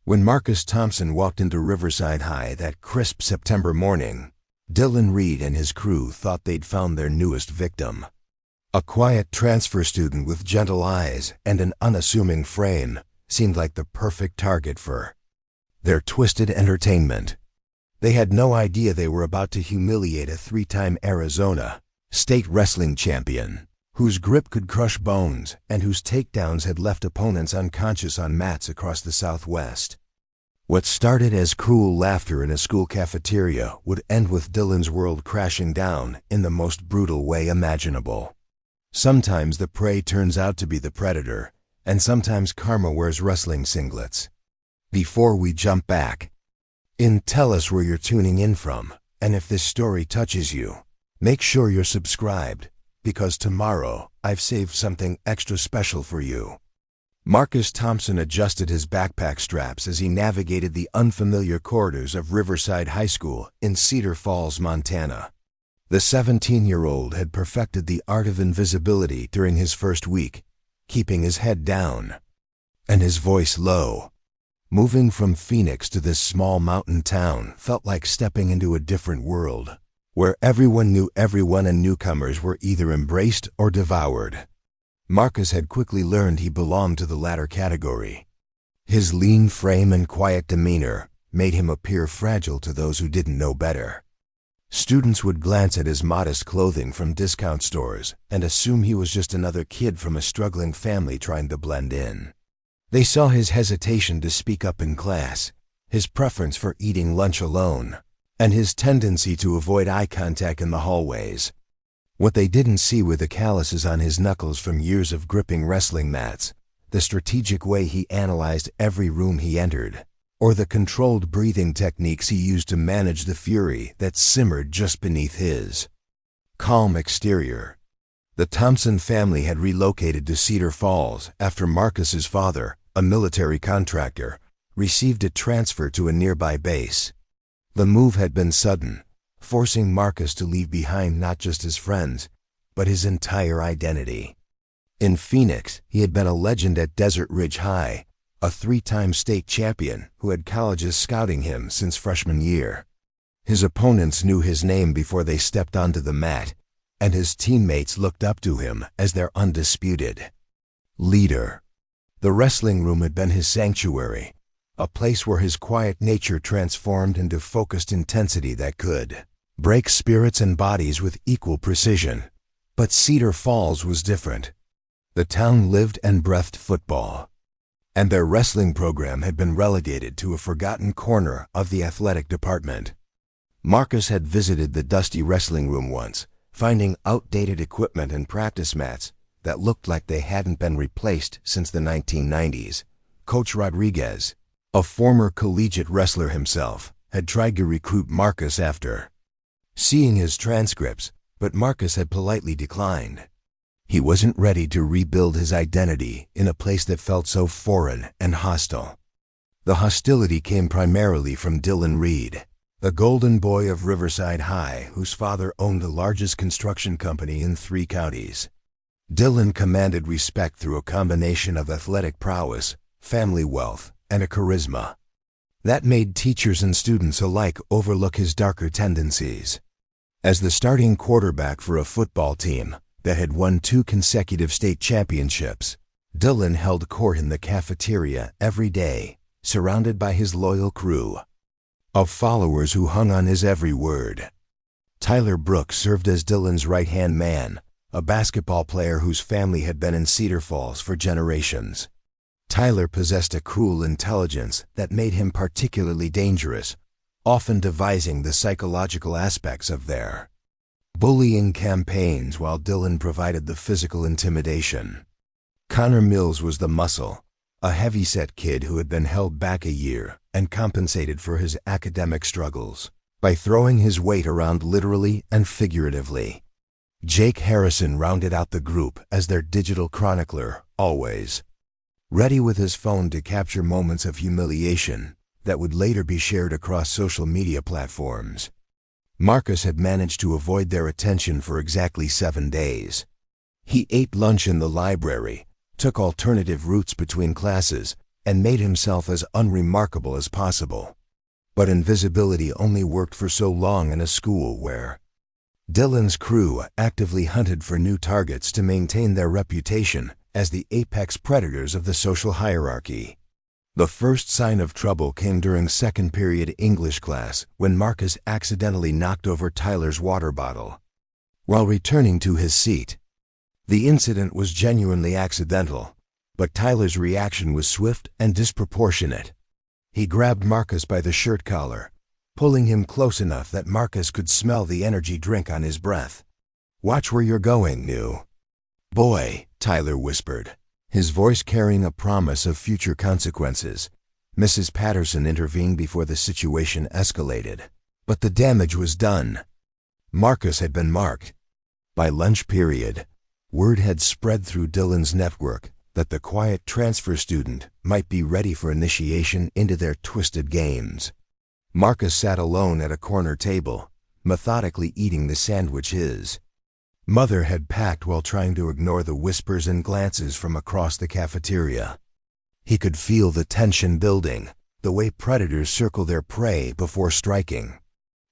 When Marcus Thompson walked into Riverside High that crisp September morning, Dylan Reed and his crew thought they'd found their newest victim. A quiet transfer student with gentle eyes and an unassuming frame seemed like the perfect target for their twisted entertainment. They had no idea they were about to humiliate a three-time Arizona state wrestling champion, whose grip could crush bones and whose takedowns had left opponents unconscious on mats across the Southwest. What started as cruel laughter in a school cafeteria would end with Dylan's world crashing down in the most brutal way imaginable. Sometimes the prey turns out to be the predator, and sometimes karma wears wrestling singlets. Before we jump back in, tell us where you're tuning in from, and if this story touches you, make sure you're subscribed, because tomorrow I've saved something extra special for you. Marcus Thompson adjusted his backpack straps as he navigated the unfamiliar corridors of Riverside High School in Cedar Falls, Montana. The 17-year-old had perfected the art of invisibility during his first week, keeping his head down and his voice low. Moving from Phoenix to this small mountain town felt like stepping into a different world, where everyone knew everyone and newcomers were either embraced or devoured. Marcus had quickly learned he belonged to the latter category. His lean frame and quiet demeanor made him appear fragile to those who didn't know better. Students would glance at his modest clothing from discount stores and assume he was just another kid from a struggling family trying to blend in. They saw his hesitation to speak up in class, his preference for eating lunch alone, and his tendency to avoid eye contact in the hallways. What they didn't see were the calluses on his knuckles from years of gripping wrestling mats, the strategic way he analyzed every room he entered, or the controlled breathing techniques he used to manage the fury that simmered just beneath his calm exterior. The Thompson family had relocated to Cedar Falls after Marcus's father, a military contractor, received a transfer to a nearby base. The move had been sudden, forcing Marcus to leave behind not just his friends, but his entire identity. In Phoenix, he had been a legend at Desert Ridge High, a three-time state champion who had colleges scouting him since freshman year. His opponents knew his name before they stepped onto the mat, and his teammates looked up to him as their undisputed leader. The wrestling room had been his sanctuary, a place where his quiet nature transformed into focused intensity that could break spirits and bodies with equal precision. But Cedar Falls was different. The town lived and breathed football, and their wrestling program had been relegated to a forgotten corner of the athletic department. Marcus had visited the dusty wrestling room once, finding outdated equipment and practice mats that looked like they hadn't been replaced since the 1990s. Coach Rodriguez, a former collegiate wrestler himself, had tried to recruit Marcus after seeing his transcripts, but Marcus had politely declined. He wasn't ready to rebuild his identity in a place that felt so foreign and hostile. The hostility came primarily from Dylan Reed, the golden boy of Riverside High whose father owned the largest construction company in 3 counties. Dylan commanded respect through a combination of athletic prowess, family wealth, and a charisma that made teachers and students alike overlook his darker tendencies. As the starting quarterback for a football team that had won 2 consecutive state championships, Dylan held court in the cafeteria every day, surrounded by his loyal crew of followers who hung on his every word. Tyler Brooks served as Dylan's right-hand man, a basketball player whose family had been in Cedar Falls for generations. Tyler possessed a cruel intelligence that made him particularly dangerous, often devising the psychological aspects of their bullying campaigns while Dylan provided the physical intimidation. Connor Mills was the muscle, a heavyset kid who had been held back a year and compensated for his academic struggles by throwing his weight around literally and figuratively. Jake Harrison rounded out the group as their digital chronicler, always ready with his phone to capture moments of humiliation that would later be shared across social media platforms. Marcus had managed to avoid their attention for exactly 7 days. He ate lunch in the library, took alternative routes between classes, and made himself as unremarkable as possible. But invisibility only worked for so long in a school where Dylan's crew actively hunted for new targets to maintain their reputation as the apex predators of the social hierarchy. The first sign of trouble came during second period English class when Marcus accidentally knocked over Tyler's water bottle while returning to his seat. The incident was genuinely accidental, but Tyler's reaction was swift and disproportionate. He grabbed Marcus by the shirt collar, pulling him close enough that Marcus could smell the energy drink on his breath. "Watch where you're going, new boy," Tyler whispered, his voice carrying a promise of future consequences. Mrs. Patterson intervened before the situation escalated, but the damage was done. Marcus had been marked. By lunch period, word had spread through Dylan's network that the quiet transfer student might be ready for initiation into their twisted games. Marcus sat alone at a corner table, methodically eating the sandwich his mother had packed while trying to ignore the whispers and glances from across the cafeteria. He could feel the tension building, the way predators circle their prey before striking.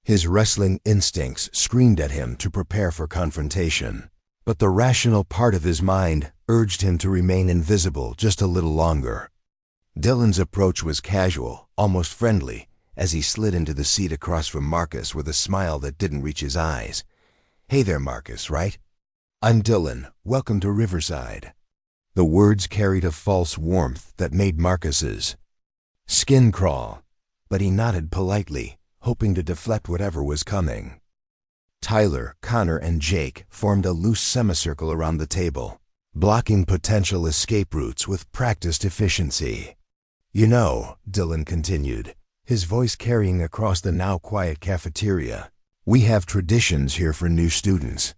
His wrestling instincts screamed at him to prepare for confrontation, but the rational part of his mind urged him to remain invisible just a little longer. Dylan's approach was casual, almost friendly, as he slid into the seat across from Marcus with a smile that didn't reach his eyes. "Hey there, Marcus, right? I'm Dylan. Welcome to Riverside." The words carried a false warmth that made Marcus's skin crawl, but he nodded politely, hoping to deflect whatever was coming. Tyler, Connor, and Jake formed a loose semicircle around the table, blocking potential escape routes with practiced efficiency. "You know," Dylan continued, his voice carrying across the now quiet cafeteria, "we have traditions here for new students.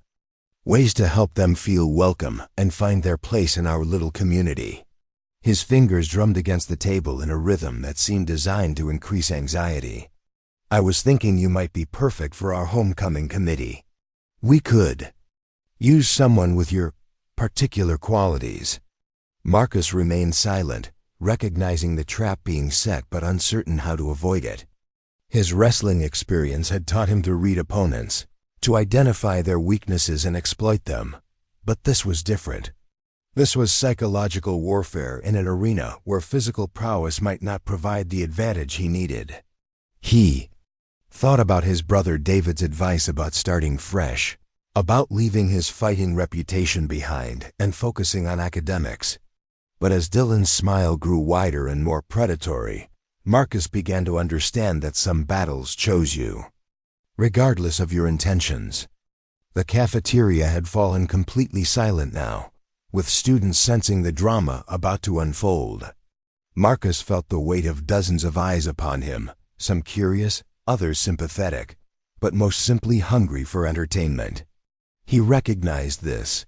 Ways to help them feel welcome and find their place in our little community." His fingers drummed against the table in a rhythm that seemed designed to increase anxiety. "I was thinking you might be perfect for our homecoming committee. We could use someone with your particular qualities." Marcus remained silent, recognizing the trap being set but uncertain how to avoid it. His wrestling experience had taught him to read opponents, to identify their weaknesses and exploit them. But this was different. This was psychological warfare in an arena where physical prowess might not provide the advantage he needed. He thought about his brother David's advice about starting fresh, about leaving his fighting reputation behind and focusing on academics. But as Dylan's smile grew wider and more predatory, Marcus began to understand that some battles chose you, regardless of your intentions. The cafeteria had fallen completely silent now, with students sensing the drama about to unfold. Marcus felt the weight of dozens of eyes upon him, some curious, others sympathetic, but most simply hungry for entertainment. He recognized this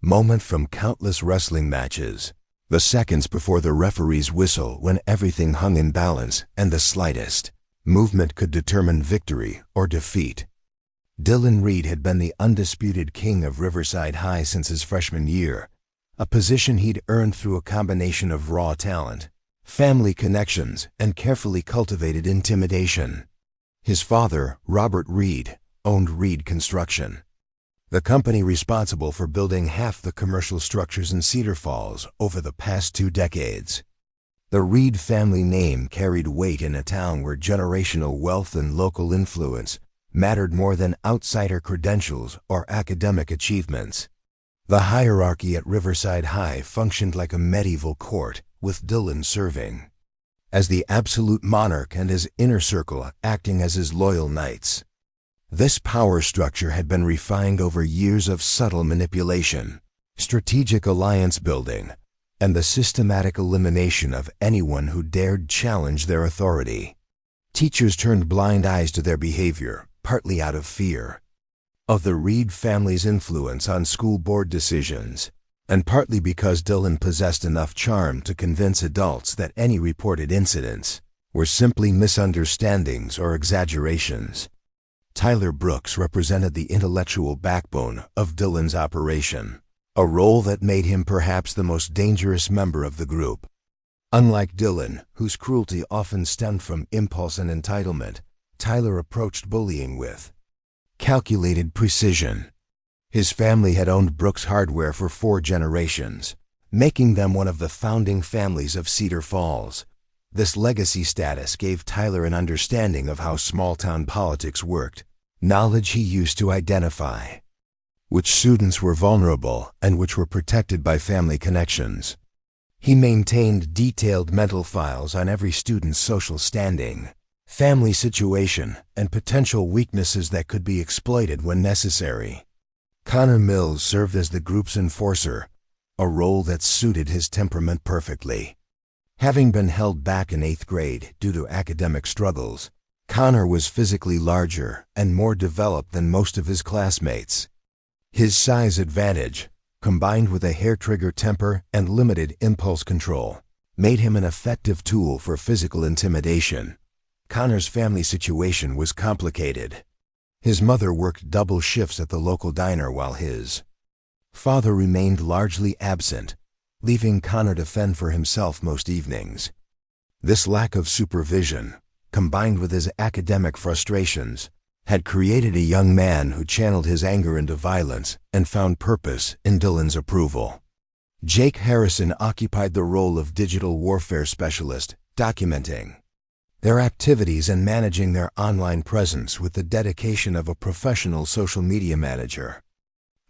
moment from countless wrestling matches, the seconds before the referee's whistle when everything hung in balance and the slightest movement could determine victory or defeat. Dylan Reed had been the undisputed king of Riverside High since his freshman year, a position he'd earned through a combination of raw talent, family connections, and carefully cultivated intimidation. His father, Robert Reed, owned Reed Construction, the company responsible for building half the commercial structures in Cedar Falls over the past 2 decades. The Reed family name carried weight in a town where generational wealth and local influence mattered more than outsider credentials or academic achievements. The hierarchy at Riverside High functioned like a medieval court, with Dylan serving as the absolute monarch and his inner circle acting as his loyal knights. This power structure had been refined over years of subtle manipulation, strategic alliance building, and the systematic elimination of anyone who dared challenge their authority. Teachers turned blind eyes to their behavior, partly out of fear of the Reed family's influence on school board decisions, and partly because Dylan possessed enough charm to convince adults that any reported incidents were simply misunderstandings or exaggerations. Tyler Brooks represented the intellectual backbone of Dylan's operation, a role that made him perhaps the most dangerous member of the group. Unlike Dylan, whose cruelty often stemmed from impulse and entitlement, Tyler approached bullying with calculated precision. His family had owned Brooks Hardware for 4 generations, making them one of the founding families of Cedar Falls. This legacy status gave Tyler an understanding of how small-town politics worked, knowledge he used to identify which students were vulnerable and which were protected by family connections. He maintained detailed mental files on every student's social standing, family situation, and potential weaknesses that could be exploited when necessary. Connor Mills served as the group's enforcer, a role that suited his temperament perfectly. Having been held back in 8th grade due to academic struggles, Connor was physically larger and more developed than most of his classmates. His size advantage, combined with a hair-trigger temper and limited impulse control, made him an effective tool for physical intimidation. Connor's family situation was complicated. His mother worked double shifts at the local diner while his father remained largely absent, leaving Connor to fend for himself most evenings. This lack of supervision, combined with his academic frustrations, had created a young man who channeled his anger into violence and found purpose in Dylan's approval. Jake Harrison occupied the role of digital warfare specialist, documenting their activities and managing their online presence with the dedication of a professional social media manager.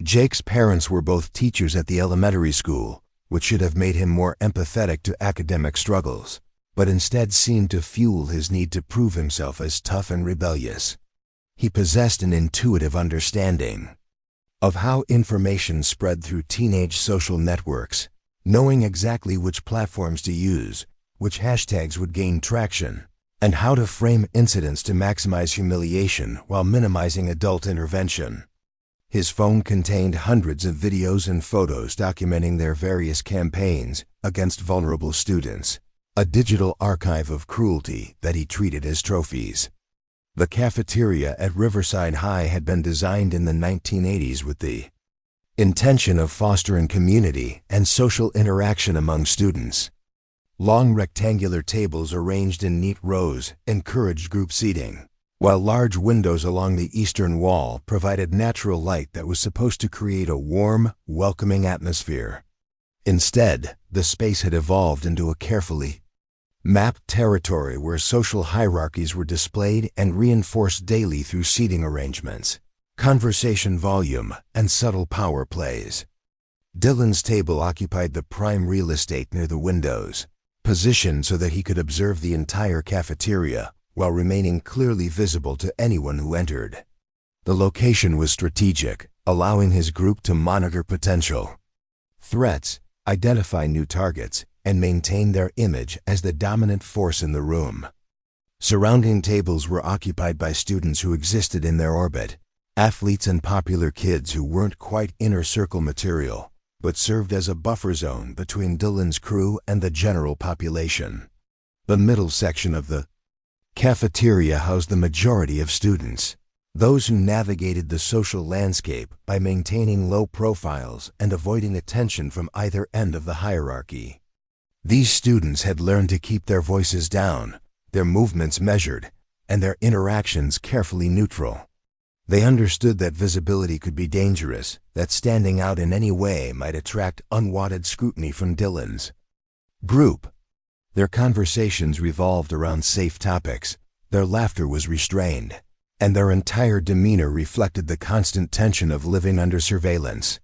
Jake's parents were both teachers at the elementary school, which should have made him more empathetic to academic struggles, but instead seemed to fuel his need to prove himself as tough and rebellious. He possessed an intuitive understanding of how information spread through teenage social networks, knowing exactly which platforms to use, which hashtags would gain traction, and how to frame incidents to maximize humiliation while minimizing adult intervention. His phone contained hundreds of videos and photos documenting their various campaigns against vulnerable students, a digital archive of cruelty that he treated as trophies. The cafeteria at Riverside High had been designed in the 1980s with the intention of fostering community and social interaction among students. Long rectangular tables arranged in neat rows encouraged group seating, while large windows along the eastern wall provided natural light that was supposed to create a warm, welcoming atmosphere. Instead, the space had evolved into a carefully mapped territory where social hierarchies were displayed and reinforced daily through seating arrangements, conversation volume, and subtle power plays. Dylan's table occupied the prime real estate near the windows, positioned so that he could observe the entire cafeteria while remaining clearly visible to anyone who entered. The location was strategic, allowing his group to monitor potential threats, identify new targets, and maintain their image as the dominant force in the room. Surrounding tables were occupied by students who existed in their orbit, athletes and popular kids who weren't quite inner circle material, but served as a buffer zone between Dylan's crew and the general population. The middle section of the cafeteria housed the majority of students, those who navigated the social landscape by maintaining low profiles and avoiding attention from either end of the hierarchy. These students had learned to keep their voices down, their movements measured, and their interactions carefully neutral. They understood that visibility could be dangerous, that standing out in any way might attract unwanted scrutiny from Dylan's group. Their conversations revolved around safe topics, their laughter was restrained, and their entire demeanor reflected the constant tension of living under surveillance.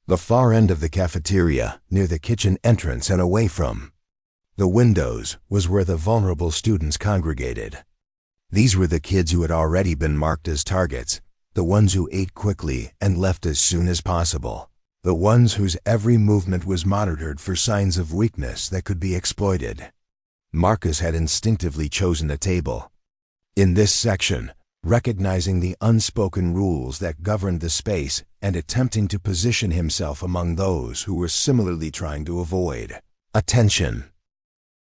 The far end of the cafeteria, near the kitchen entrance and away from the windows, was where the vulnerable students congregated. These were the kids who had already been marked as targets, the ones who ate quickly and left as soon as possible, the ones whose every movement was monitored for signs of weakness that could be exploited. Marcus had instinctively chosen a table in this section, recognizing the unspoken rules that governed the space and attempting to position himself among those who were similarly trying to avoid attention.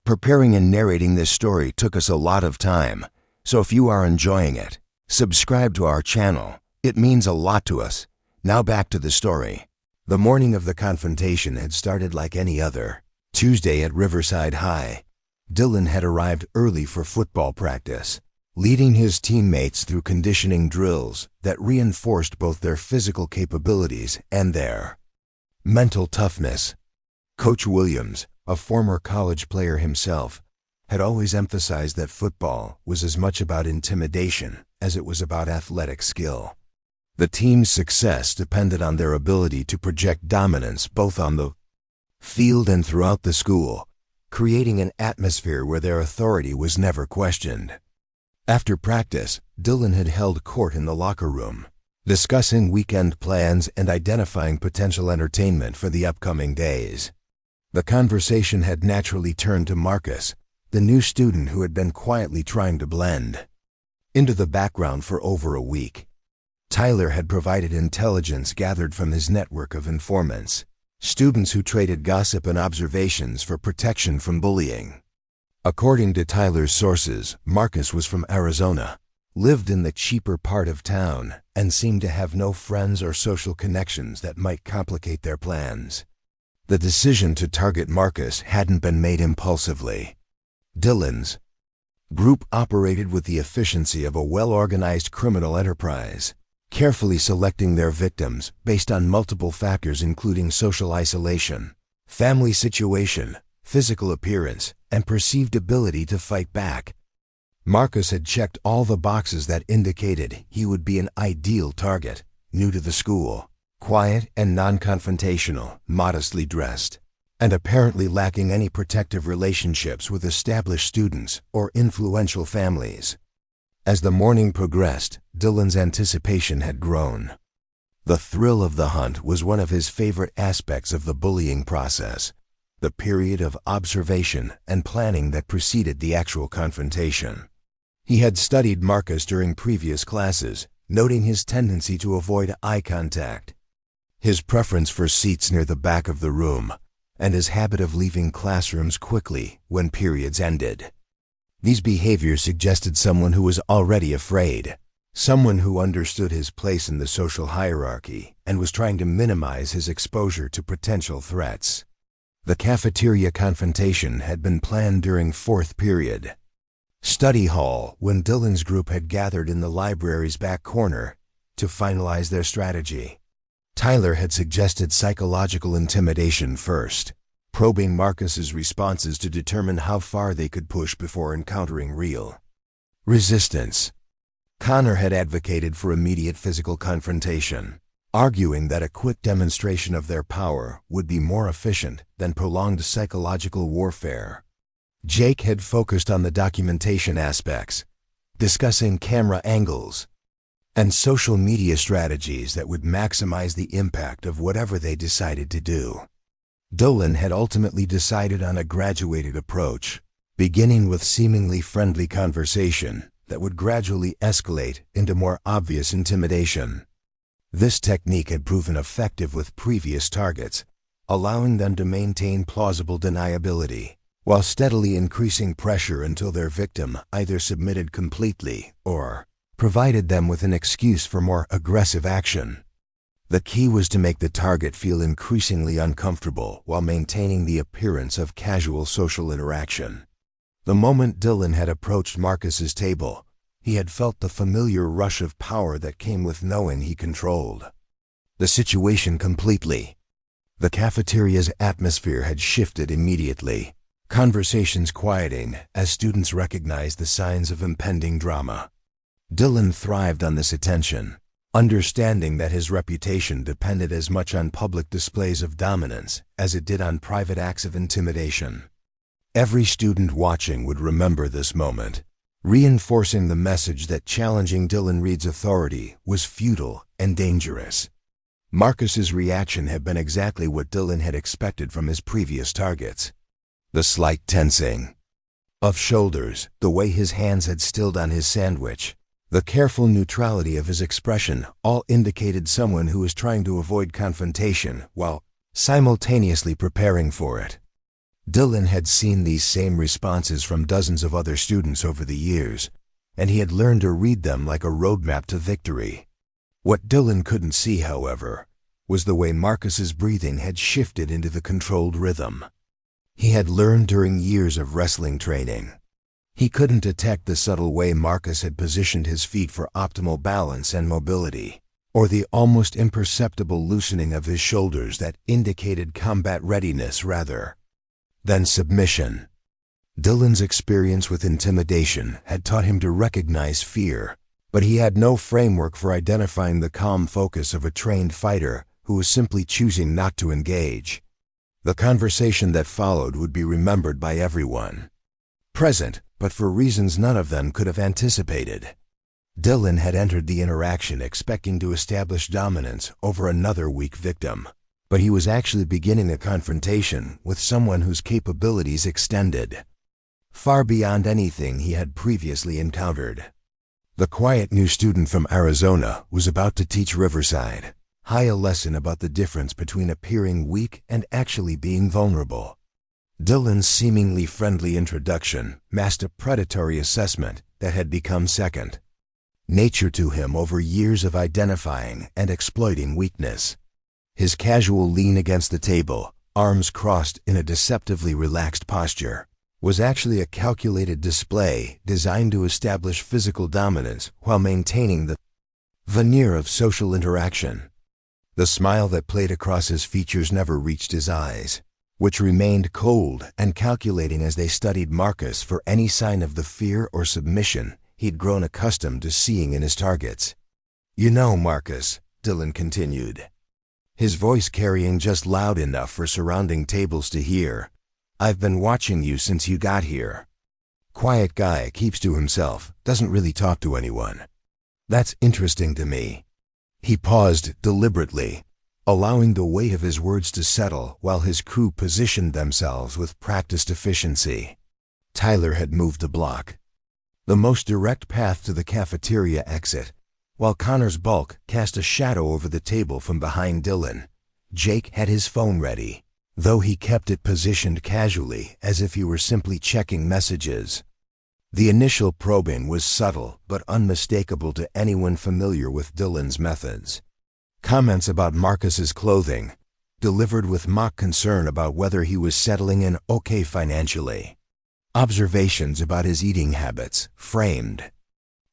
Preparing and narrating this story took us a lot of time, so if you are enjoying it, subscribe to our channel. It means a lot to us. Now back to the story. The morning of the confrontation had started like any other. Tuesday at Riverside High, Dylan had arrived early for football practice, leading his teammates through conditioning drills that reinforced both their physical capabilities and their mental toughness. Coach Williams, a former college player himself, had always emphasized that football was as much about intimidation as it was about athletic skill. The team's success depended on their ability to project dominance both on the field and throughout the school, creating an atmosphere where their authority was never questioned. After practice, Dylan had held court in the locker room, discussing weekend plans and identifying potential entertainment for the upcoming days. The conversation had naturally turned to Marcus, the new student who had been quietly trying to blend into the background for over a week. Tyler had provided intelligence gathered from his network of informants, students who traded gossip and observations for protection from bullying. According to Tyler's sources, Marcus was from Arizona, lived in the cheaper part of town, and seemed to have no friends or social connections that might complicate their plans. The decision to target Marcus hadn't been made impulsively. Dylan's group operated with the efficiency of a well-organized criminal enterprise, carefully selecting their victims based on multiple factors including social isolation, family situation, physical appearance, and perceived ability to fight back. Marcus had checked all the boxes that indicated he would be an ideal target: new to the school, quiet and non-confrontational, modestly dressed, and apparently lacking any protective relationships with established students or influential families. As the morning progressed, Dylan's anticipation had grown. The thrill of the hunt was one of his favorite aspects of the bullying process, the period of observation and planning that preceded the actual confrontation. He had studied Marcus during previous classes, noting his tendency to avoid eye contact, his preference for seats near the back of the room, and his habit of leaving classrooms quickly when periods ended. These behaviors suggested someone who was already afraid, someone who understood his place in the social hierarchy and was trying to minimize his exposure to potential threats. The cafeteria confrontation had been planned during fourth period study hall when Dylan's group had gathered in the library's back corner to finalize their strategy. Tyler had suggested psychological intimidation first, probing Marcus's responses to determine how far they could push before encountering real resistance. Connor had advocated for immediate physical confrontation, arguing that a quick demonstration of their power would be more efficient than prolonged psychological warfare. Jake had focused on the documentation aspects, discussing camera angles and social media strategies that would maximize the impact of whatever they decided to do. Dylan had ultimately decided on a graduated approach, beginning with seemingly friendly conversation that would gradually escalate into more obvious intimidation. This technique had proven effective with previous targets, allowing them to maintain plausible deniability, while steadily increasing pressure until their victim either submitted completely or provided them with an excuse for more aggressive action. The key was to make the target feel increasingly uncomfortable while maintaining the appearance of casual social interaction. The moment Dylan had approached Marcus's table, he had felt the familiar rush of power that came with knowing he controlled the situation completely. The cafeteria's atmosphere had shifted immediately, conversations quieting as students recognized the signs of impending drama. Dylan thrived on this attention, understanding that his reputation depended as much on public displays of dominance as it did on private acts of intimidation. Every student watching would remember this moment, reinforcing the message that challenging Dylan Reed's authority was futile and dangerous. Marcus's reaction had been exactly what Dylan had expected from his previous targets. The slight tensing of shoulders, the way his hands had stilled on his sandwich, the careful neutrality of his expression all indicated someone who was trying to avoid confrontation while simultaneously preparing for it. Dylan had seen these same responses from dozens of other students over the years, and he had learned to read them like a roadmap to victory. What Dylan couldn't see, however, was the way Marcus's breathing had shifted into the controlled rhythm. he had learned during years of wrestling training. He couldn't detect the subtle way Marcus had positioned his feet for optimal balance and mobility, or the almost imperceptible loosening of his shoulders that indicated combat readiness rather than submission. Dylan's experience with intimidation had taught him to recognize fear, but he had no framework for identifying the calm focus of a trained fighter who was simply choosing not to engage. The conversation that followed would be remembered by everyone present, but for reasons none of them could have anticipated. Dylan had entered the interaction expecting to establish dominance over another weak victim, but he was actually beginning a confrontation with someone whose capabilities extended far beyond anything he had previously encountered. The quiet new student from Arizona was about to teach Riverside High a lesson about the difference between appearing weak and actually being vulnerable. Dylan's seemingly friendly introduction masked a predatory assessment that had become second nature to him over years of identifying and exploiting weakness. His casual lean against the table, arms crossed in a deceptively relaxed posture, was actually a calculated display designed to establish physical dominance while maintaining the veneer of social interaction. The smile that played across his features never reached his eyes, which remained cold and calculating as they studied Marcus for any sign of the fear or submission he'd grown accustomed to seeing in his targets. "You know, Marcus," Dylan continued, his voice carrying just loud enough for surrounding tables to hear, "I've been watching you since you got here. Quiet guy, keeps to himself, doesn't really talk to anyone. That's interesting to me." He paused deliberately, allowing the weight of his words to settle while his crew positioned themselves with practiced efficiency. Tyler had moved a block, the most direct path to the cafeteria exit, while Connor's bulk cast a shadow over the table from behind Dylan. Jake had his phone ready, though he kept it positioned casually as if he were simply checking messages. The initial probing was subtle but unmistakable to anyone familiar with Dylan's methods. Comments about Marcus's clothing, delivered with mock concern about whether he was settling in okay financially. Observations about his eating habits, framed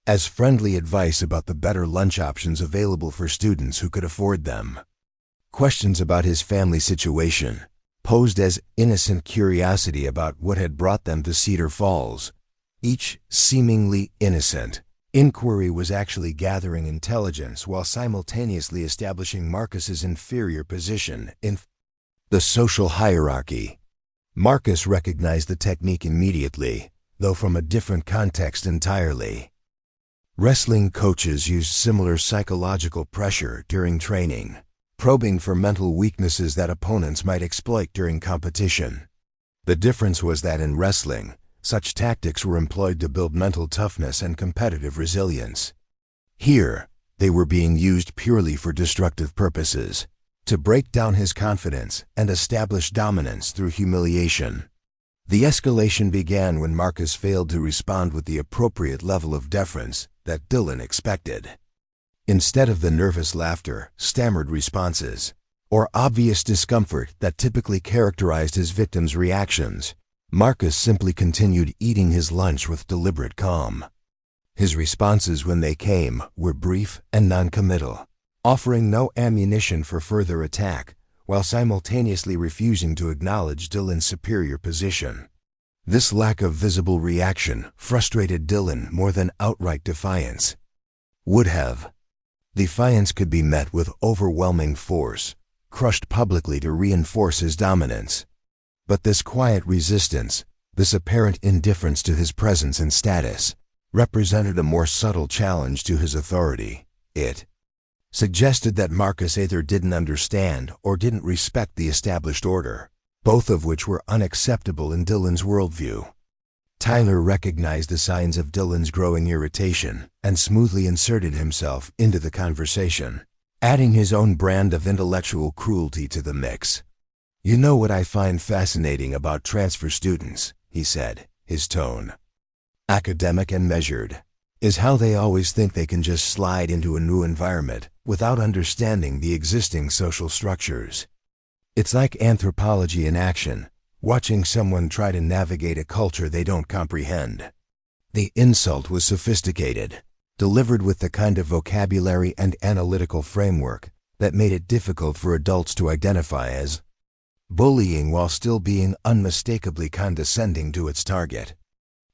as friendly advice about the better lunch options available for students who could afford them. Questions about his family situation, posed as innocent curiosity about what had brought them to Cedar Falls. Each seemingly innocent inquiry was actually gathering intelligence while simultaneously establishing Marcus's inferior position in the social hierarchy. Marcus recognized the technique immediately, though from a different context entirely. Wrestling coaches used similar psychological pressure during training, probing for mental weaknesses that opponents might exploit during competition. The difference was that in wrestling, such tactics were employed to build mental toughness and competitive resilience. Here, they were being used purely for destructive purposes, to break down his confidence and establish dominance through humiliation. The escalation began when Marcus failed to respond with the appropriate level of deference that Dylan expected. Instead of the nervous laughter, stammered responses, or obvious discomfort that typically characterized his victims' reactions, Marcus simply continued eating his lunch with deliberate calm. His responses when they came were brief and non-committal, offering no ammunition for further attack, while simultaneously refusing to acknowledge Dylan's superior position. This lack of visible reaction frustrated Dylan more than outright defiance would have. Defiance could be met with overwhelming force, crushed publicly to reinforce his dominance. But this quiet resistance, this apparent indifference to his presence and status, represented a more subtle challenge to his authority. It suggested that Marcus either didn't understand or didn't respect the established order, both of which were unacceptable in Dylan's worldview. Tyler recognized the signs of Dylan's growing irritation and smoothly inserted himself into the conversation, adding his own brand of intellectual cruelty to the mix. "You know what I find fascinating about transfer students," he said, his tone academic and measured, "is how they always think they can just slide into a new environment without understanding the existing social structures. It's like anthropology in action, watching someone try to navigate a culture they don't comprehend. The insult was sophisticated, delivered with the kind of vocabulary and analytical framework that made it difficult for adults to identify as bullying while still being unmistakably condescending to its target.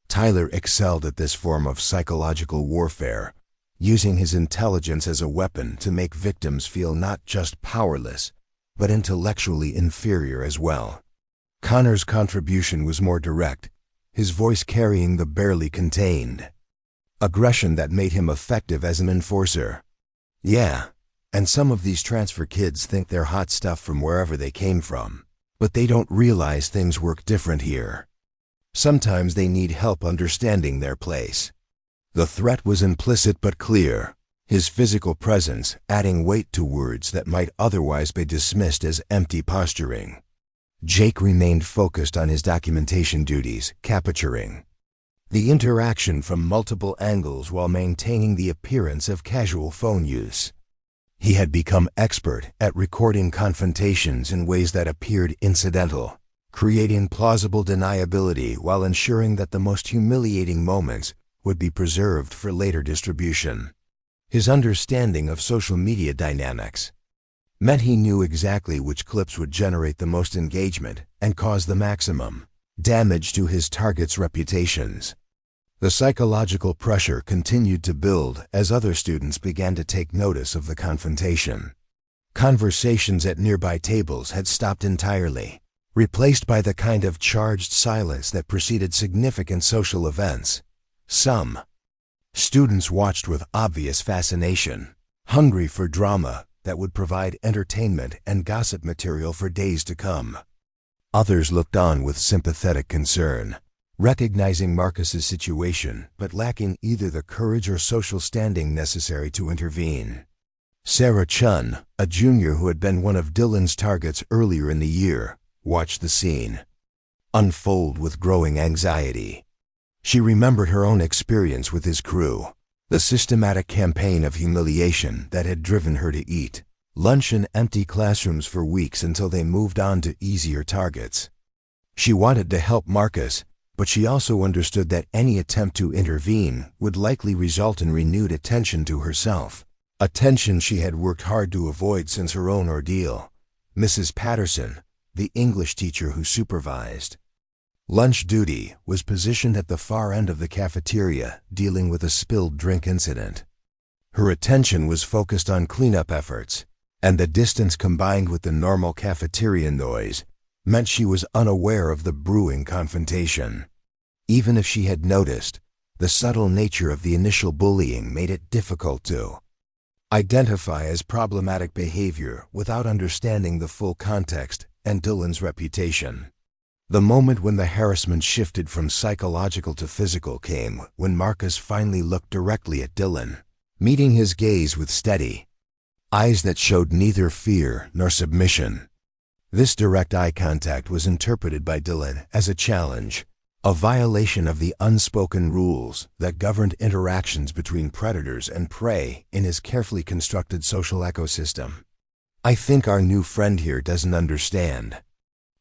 Tyler excelled at this form of psychological warfare, using his intelligence as a weapon to make victims feel not just powerless, but intellectually inferior as well. Connor's contribution was more direct, his voice carrying the barely contained aggression that made him effective as an enforcer. Yeah, and some of these transfer kids think they're hot stuff from wherever they came from, but they don't realize things work different here. Sometimes they need help understanding their place. The threat was implicit but clear, his physical presence adding weight to words that might otherwise be dismissed as empty posturing. Jake remained focused on his documentation duties, capturing the interaction from multiple angles while maintaining the appearance of casual phone use. He had become expert at recording confrontations in ways that appeared incidental, creating plausible deniability while ensuring that the most humiliating moments would be preserved for later distribution. His understanding of social media dynamics meant he knew exactly which clips would generate the most engagement and cause the maximum damage to his targets' reputations. The psychological pressure continued to build as other students began to take notice of the confrontation. Conversations at nearby tables had stopped entirely, replaced by the kind of charged silence that preceded significant social events. Some students watched with obvious fascination, hungry for drama that would provide entertainment and gossip material for days to come. Others looked on with sympathetic concern, recognizing Marcus's situation but lacking either the courage or social standing necessary to intervene. Sarah Chun, a junior who had been one of Dylan's targets earlier in the year, watched the scene unfold with growing anxiety. She remembered her own experience with his crew, the systematic campaign of humiliation that had driven her to eat lunch in empty classrooms for weeks until they moved on to easier targets. She wanted to help Marcus, but she also understood that any attempt to intervene would likely result in renewed attention to herself, attention she had worked hard to avoid since her own ordeal. Mrs. Patterson, the English teacher who supervised lunch duty, was positioned at the far end of the cafeteria, dealing with a spilled drink incident. Her attention was focused on cleanup efforts, and the distance combined with the normal cafeteria noise meant she was unaware of the brewing confrontation. Even if she had noticed, the subtle nature of the initial bullying made it difficult to identify as problematic behavior without understanding the full context and Dylan's reputation. The moment when the harassment shifted from psychological to physical came when Marcus finally looked directly at Dylan, meeting his gaze with steady eyes that showed neither fear nor submission. This direct eye contact was interpreted by Dylan as a challenge, a violation of the unspoken rules that governed interactions between predators and prey in his carefully constructed social ecosystem. "I think our new friend here doesn't understand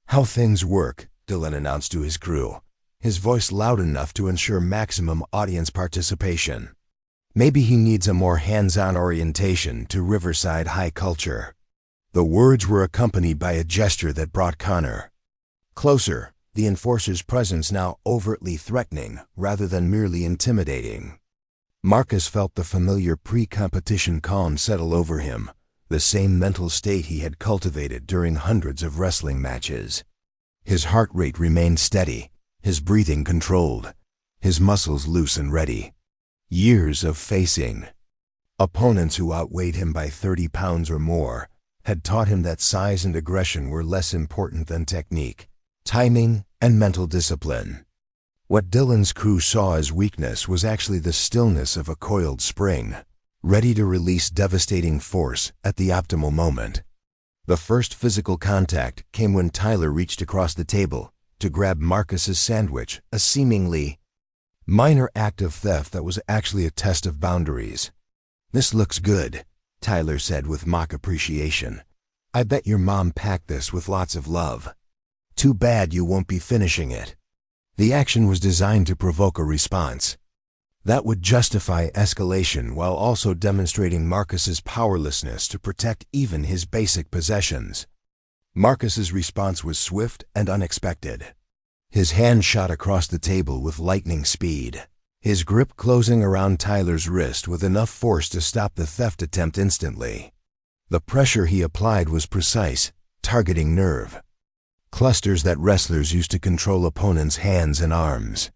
how things work," Dylan announced to his crew, his voice loud enough to ensure maximum audience participation. "Maybe he needs a more hands-on orientation to Riverside High culture." The words were accompanied by a gesture that brought Connor closer, the enforcer's presence now overtly threatening rather than merely intimidating. Marcus felt the familiar pre-competition calm settle over him, the same mental state he had cultivated during hundreds of wrestling matches. His heart rate remained steady, his breathing controlled, his muscles loose and ready. Years of facing opponents who outweighed him by 30 pounds or more had taught him that size and aggression were less important than technique, timing, and mental discipline. What Dylan's crew saw as weakness was actually the stillness of a coiled spring, ready to release devastating force at the optimal moment. The first physical contact came when Tyler reached across the table to grab Marcus's sandwich, a seemingly minor act of theft that was actually a test of boundaries. "This looks good," Tyler said with mock appreciation. "I bet your mom packed this with lots of love." Too bad you won't be finishing it. The action was designed to provoke a response that would justify escalation while also demonstrating Marcus's powerlessness to protect even his basic possessions. Marcus's response was swift and unexpected. His hand shot across the table with lightning speed, his grip closing around Tyler's wrist with enough force to stop the theft attempt instantly. The pressure he applied was precise, targeting nerve clusters that wrestlers use to control opponents' hands and arms.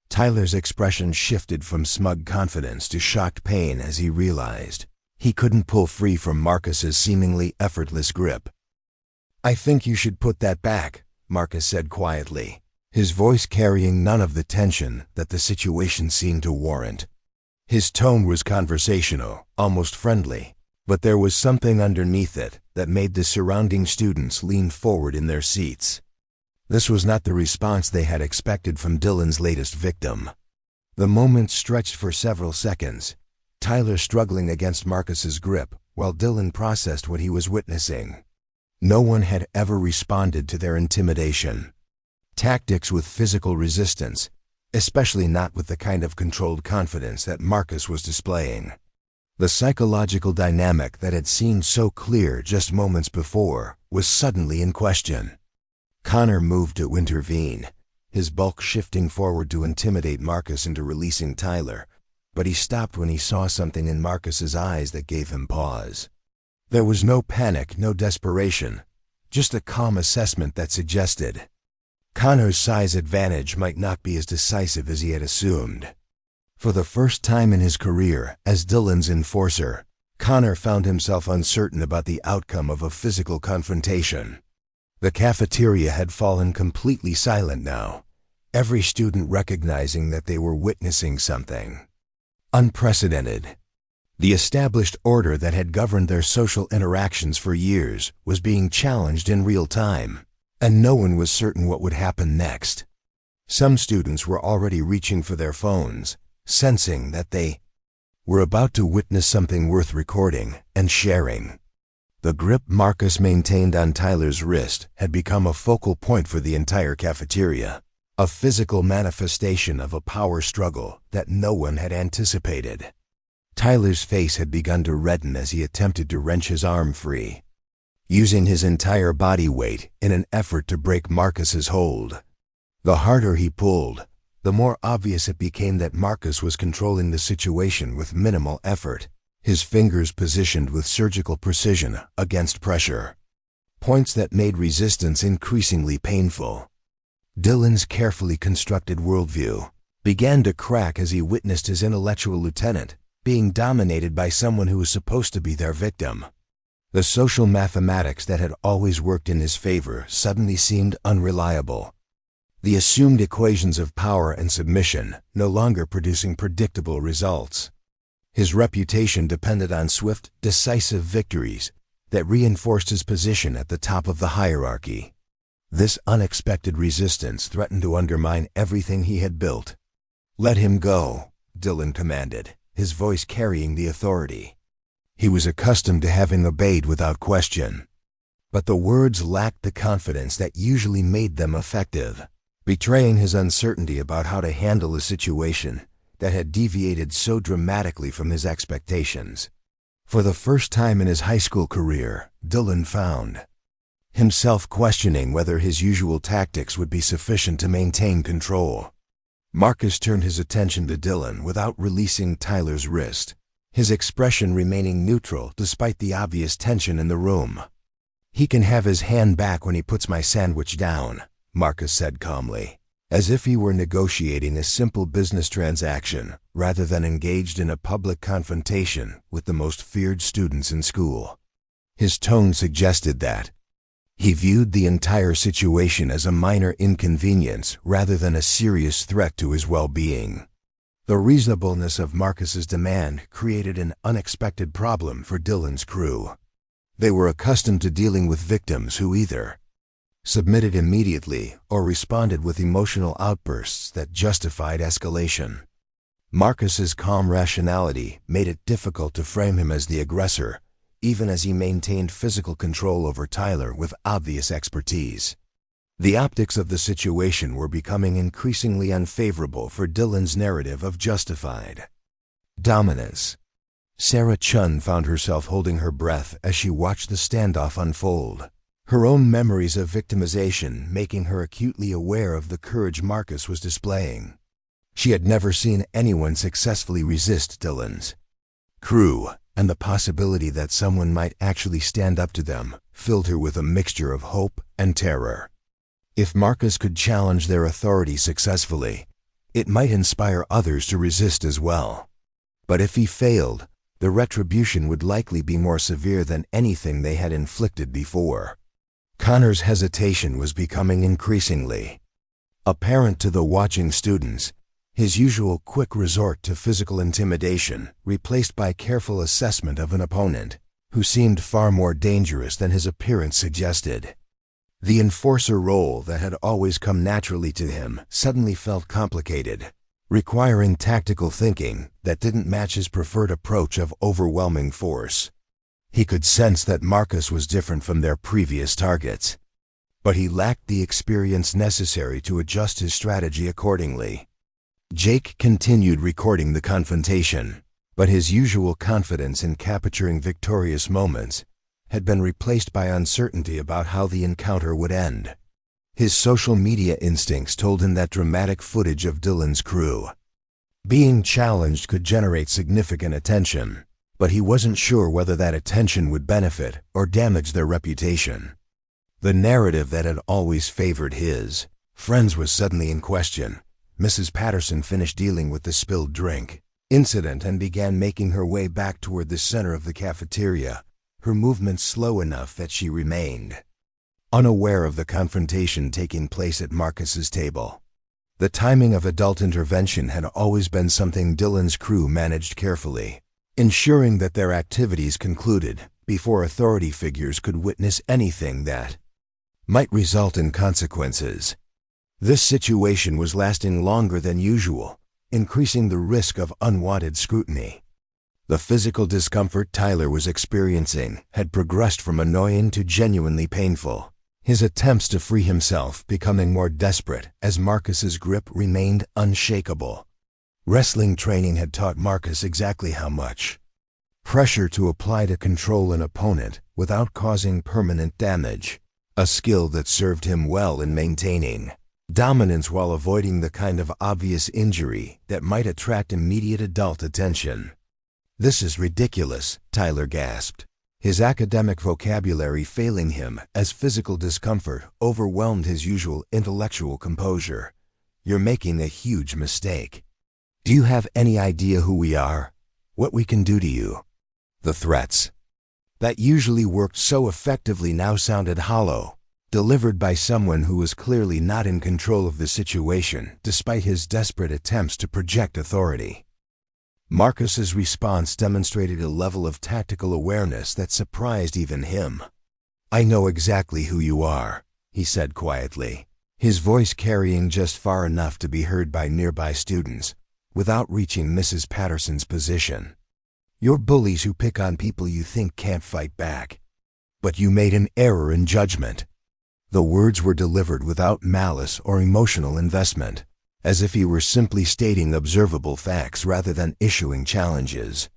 Tyler's expression shifted from smug confidence to shocked pain as he realized he couldn't pull free from Marcus's seemingly effortless grip. "I think you should put that back," Marcus said quietly, his voice carrying none of the tension that the situation seemed to warrant. His tone was conversational, almost friendly, but there was something underneath it that made the surrounding students lean forward in their seats. This was not the response they had expected from Dylan's latest victim. The moment stretched for several seconds, Tyler struggling against Marcus's grip while Dylan processed what he was witnessing. No one had ever responded to their intimidation tactics with physical resistance, especially not with the kind of controlled confidence that Marcus was displaying. The psychological dynamic that had seemed so clear just moments before was suddenly in question. Connor moved to intervene, his bulk shifting forward to intimidate Marcus into releasing Tyler, but he stopped when he saw something in Marcus's eyes that gave him pause. There was no panic, no desperation, just a calm assessment that suggested Connor's size advantage might not be as decisive as he had assumed. For the first time in his career as Dylan's enforcer, Connor found himself uncertain about the outcome of a physical confrontation. The cafeteria had fallen completely silent now, every student recognizing that they were witnessing something unprecedented. The established order that had governed their social interactions for years was being challenged in real time, and no one was certain what would happen next. Some students were already reaching for their phones, sensing that they were about to witness something worth recording and sharing. The grip Marcus maintained on Tyler's wrist had become a focal point for the entire cafeteria, a physical manifestation of a power struggle that no one had anticipated. Tyler's face had begun to redden as he attempted to wrench his arm free, using his entire body weight in an effort to break Marcus's hold. The harder he pulled, the more obvious it became that Marcus was controlling the situation with minimal effort, his fingers positioned with surgical precision against pressure, points that made resistance increasingly painful. Dylan's carefully constructed worldview began to crack as he witnessed his intellectual lieutenant being dominated by someone who was supposed to be their victim. The social mathematics that had always worked in his favor suddenly seemed unreliable. The assumed equations of power and submission no longer producing predictable results. His reputation depended on swift, decisive victories that reinforced his position at the top of the hierarchy. This unexpected resistance threatened to undermine everything he had built. "Let him go," Dylan commanded, his voice carrying the authority he was accustomed to having obeyed without question. But the words lacked the confidence that usually made them effective, betraying his uncertainty about how to handle a situation that had deviated so dramatically from his expectations. For the first time in his high school career, Dylan found himself questioning whether his usual tactics would be sufficient to maintain control. Marcus turned his attention to Dylan without releasing Tyler's wrist, his expression remaining neutral despite the obvious tension in the room. "He can have his hand back when he puts my sandwich down," Marcus said calmly, as if he were negotiating a simple business transaction rather than engaged in a public confrontation with the most feared students in school. His tone suggested that he viewed the entire situation as a minor inconvenience rather than a serious threat to his well-being. The reasonableness of Marcus's demand created an unexpected problem for Dylan's crew. They were accustomed to dealing with victims who either submitted immediately or responded with emotional outbursts that justified escalation. Marcus's calm rationality made it difficult to frame him as the aggressor, even as he maintained physical control over Tyler with obvious expertise. The optics of the situation were becoming increasingly unfavorable for Dylan's narrative of justified dominance. Sarah Chun found herself holding her breath as she watched the standoff unfold, her own memories of victimization making her acutely aware of the courage Marcus was displaying. She had never seen anyone successfully resist Dylan's crew, and the possibility that someone might actually stand up to them filled her with a mixture of hope and terror. If Marcus could challenge their authority successfully, it might inspire others to resist as well. But if he failed, the retribution would likely be more severe than anything they had inflicted before. Connor's hesitation was becoming increasingly apparent to the watching students, his usual quick resort to physical intimidation replaced by careful assessment of an opponent who seemed far more dangerous than his appearance suggested. The enforcer role that had always come naturally to him suddenly felt complicated, requiring tactical thinking that didn't match his preferred approach of overwhelming force. He could sense that Marcus was different from their previous targets, but he lacked the experience necessary to adjust his strategy accordingly. Jake continued recording the confrontation, but his usual confidence in capturing victorious moments had been replaced by uncertainty about how the encounter would end. His social media instincts told him that dramatic footage of Dylan's crew being challenged could generate significant attention, but he wasn't sure whether that attention would benefit or damage their reputation. The narrative that had always favored his friends was suddenly in question. Mrs. Patterson finished dealing with the spilled drink incident and began making her way back toward the center of the cafeteria, her movements slow enough that she remained unaware of the confrontation taking place at Marcus's table. The timing of adult intervention had always been something Dylan's crew managed carefully, ensuring that their activities concluded before authority figures could witness anything that might result in consequences. This situation was lasting longer than usual, increasing the risk of unwanted scrutiny. The physical discomfort Tyler was experiencing had progressed from annoying to genuinely painful, his attempts to free himself becoming more desperate as Marcus's grip remained unshakable. Wrestling training had taught Marcus exactly how much pressure to apply to control an opponent without causing permanent damage, a skill that served him well in maintaining dominance while avoiding the kind of obvious injury that might attract immediate adult attention. "This is ridiculous," Tyler gasped, his academic vocabulary failing him as physical discomfort overwhelmed his usual intellectual composure. "You're making a huge mistake. Do you have any idea who we are? What we can do to you?" The threats that usually worked so effectively now sounded hollow, delivered by someone who was clearly not in control of the situation despite his desperate attempts to project authority. Marcus's response demonstrated a level of tactical awareness that surprised even him. "I know exactly who you are," he said quietly, his voice carrying just far enough to be heard by nearby students, without reaching Mrs. Patterson's position. "You're bullies who pick on people you think can't fight back. But you made an error in judgment." The words were delivered without malice or emotional investment, as if he were simply stating observable facts rather than issuing challenges.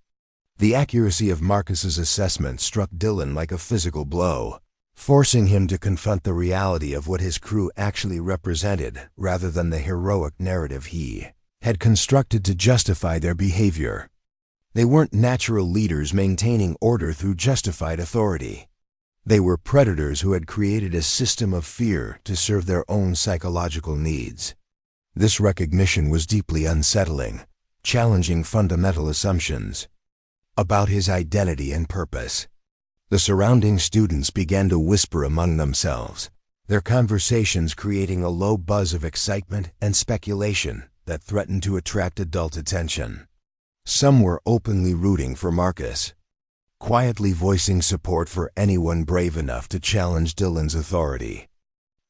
The accuracy of Marcus's assessment struck Dylan like a physical blow, forcing him to confront the reality of what his crew actually represented rather than the heroic narrative he had constructed to justify their behavior. They weren't natural leaders maintaining order through justified authority. They were predators who had created a system of fear to serve their own psychological needs. This recognition was deeply unsettling, challenging fundamental assumptions about his identity and purpose. The surrounding students began to whisper among themselves, their conversations creating a low buzz of excitement and speculation that threatened to attract adult attention. Some were openly rooting for Marcus, quietly voicing support for anyone brave enough to challenge Dylan's authority.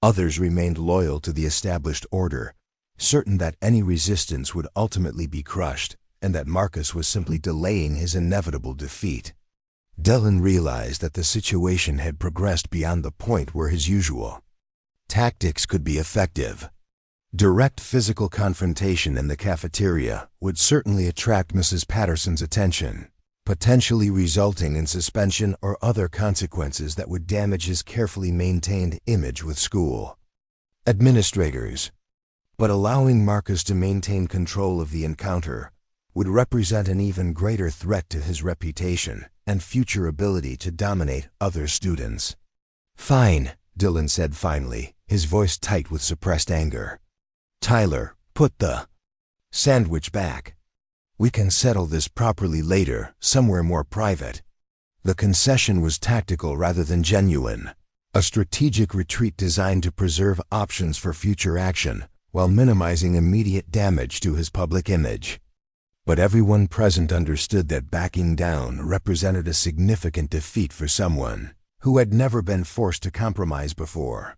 Others remained loyal to the established order, certain that any resistance would ultimately be crushed and that Marcus was simply delaying his inevitable defeat. Dylan realized that the situation had progressed beyond the point where his usual Tactics could be effective. Direct physical confrontation in the cafeteria would certainly attract Mrs. Patterson's attention, potentially resulting in suspension or other consequences that would damage his carefully maintained image with school administrators. But allowing Marcus to maintain control of the encounter would represent an even greater threat to his reputation and future ability to dominate other students. "Fine," Dylan said finally, his voice tight with suppressed anger. "Tyler, put the sandwich back. We can settle this properly later, somewhere more private." The concession was tactical rather than genuine, a strategic retreat designed to preserve options for future action while minimizing immediate damage to his public image. But everyone present understood that backing down represented a significant defeat for someone who had never been forced to compromise before.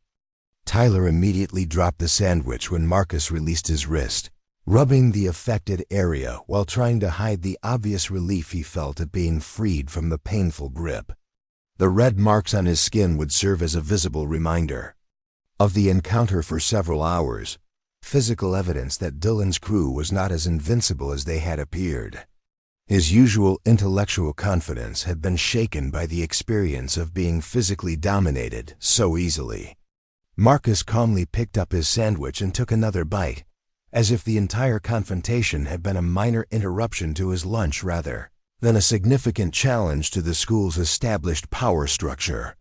Tyler immediately dropped the sandwich when Marcus released his wrist, rubbing the affected area while trying to hide the obvious relief he felt at being freed from the painful grip. The red marks on his skin would serve as a visible reminder of the encounter for several hours, physical evidence that Dylan's crew was not as invincible as they had appeared. His usual intellectual confidence had been shaken by the experience of being physically dominated so easily. Marcus calmly picked up his sandwich and took another bite, as if the entire confrontation had been a minor interruption to his lunch rather than a significant challenge to the school's established power structure.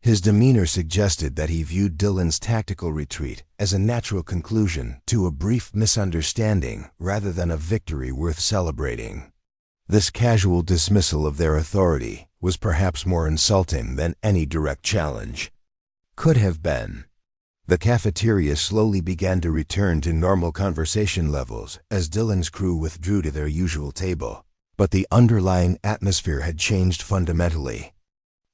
His demeanor suggested that he viewed Dylan's tactical retreat as a natural conclusion to a brief misunderstanding rather than a victory worth celebrating. This casual dismissal of their authority was perhaps more insulting than any direct challenge could have been. The cafeteria slowly began to return to normal conversation levels as Dylan's crew withdrew to their usual table, but the underlying atmosphere had changed fundamentally.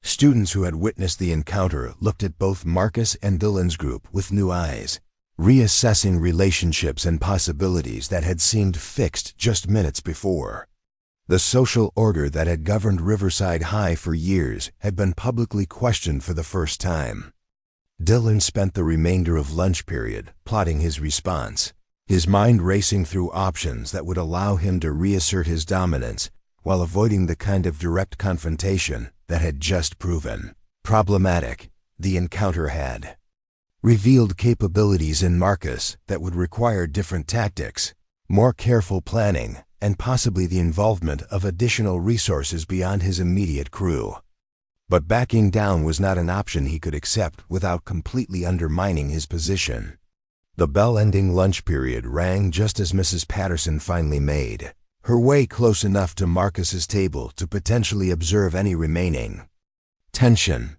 Students who had witnessed the encounter looked at both Marcus and Dylan's group with new eyes, reassessing relationships and possibilities that had seemed fixed just minutes before. The social order that had governed Riverside High for years had been publicly questioned for the first time. Dylan spent the remainder of lunch period plotting his response, his mind racing through options that would allow him to reassert his dominance while avoiding the kind of direct confrontation that had just proven problematic. The encounter had revealed capabilities in Marcus that would require different tactics, more careful planning, and possibly the involvement of additional resources beyond his immediate crew. But backing down was not an option he could accept without completely undermining his position. The bell-ending lunch period rang just as Mrs. Patterson finally made her way close enough to Marcus's table to potentially observe any remaining tension.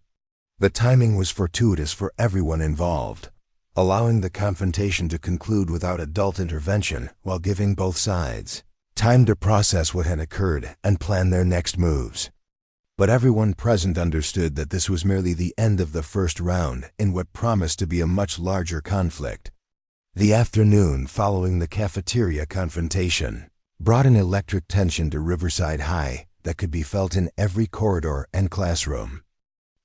The timing was fortuitous for everyone involved, allowing the confrontation to conclude without adult intervention while giving both sides time to process what had occurred and plan their next moves. But everyone present understood that this was merely the end of the first round in what promised to be a much larger conflict. The afternoon following the cafeteria confrontation brought an electric tension to Riverside High that could be felt in every corridor and classroom.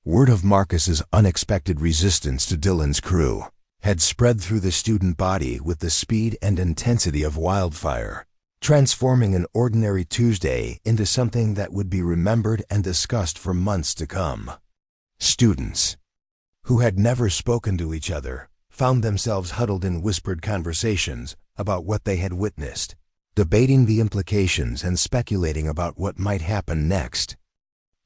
Word of Marcus's unexpected resistance to Dylan's crew had spread through the student body with the speed and intensity of wildfire, transforming an ordinary Tuesday into something that would be remembered and discussed for months to come. Students who had never spoken to each other found themselves huddled in whispered conversations about what they had witnessed, debating the implications and speculating about what might happen next.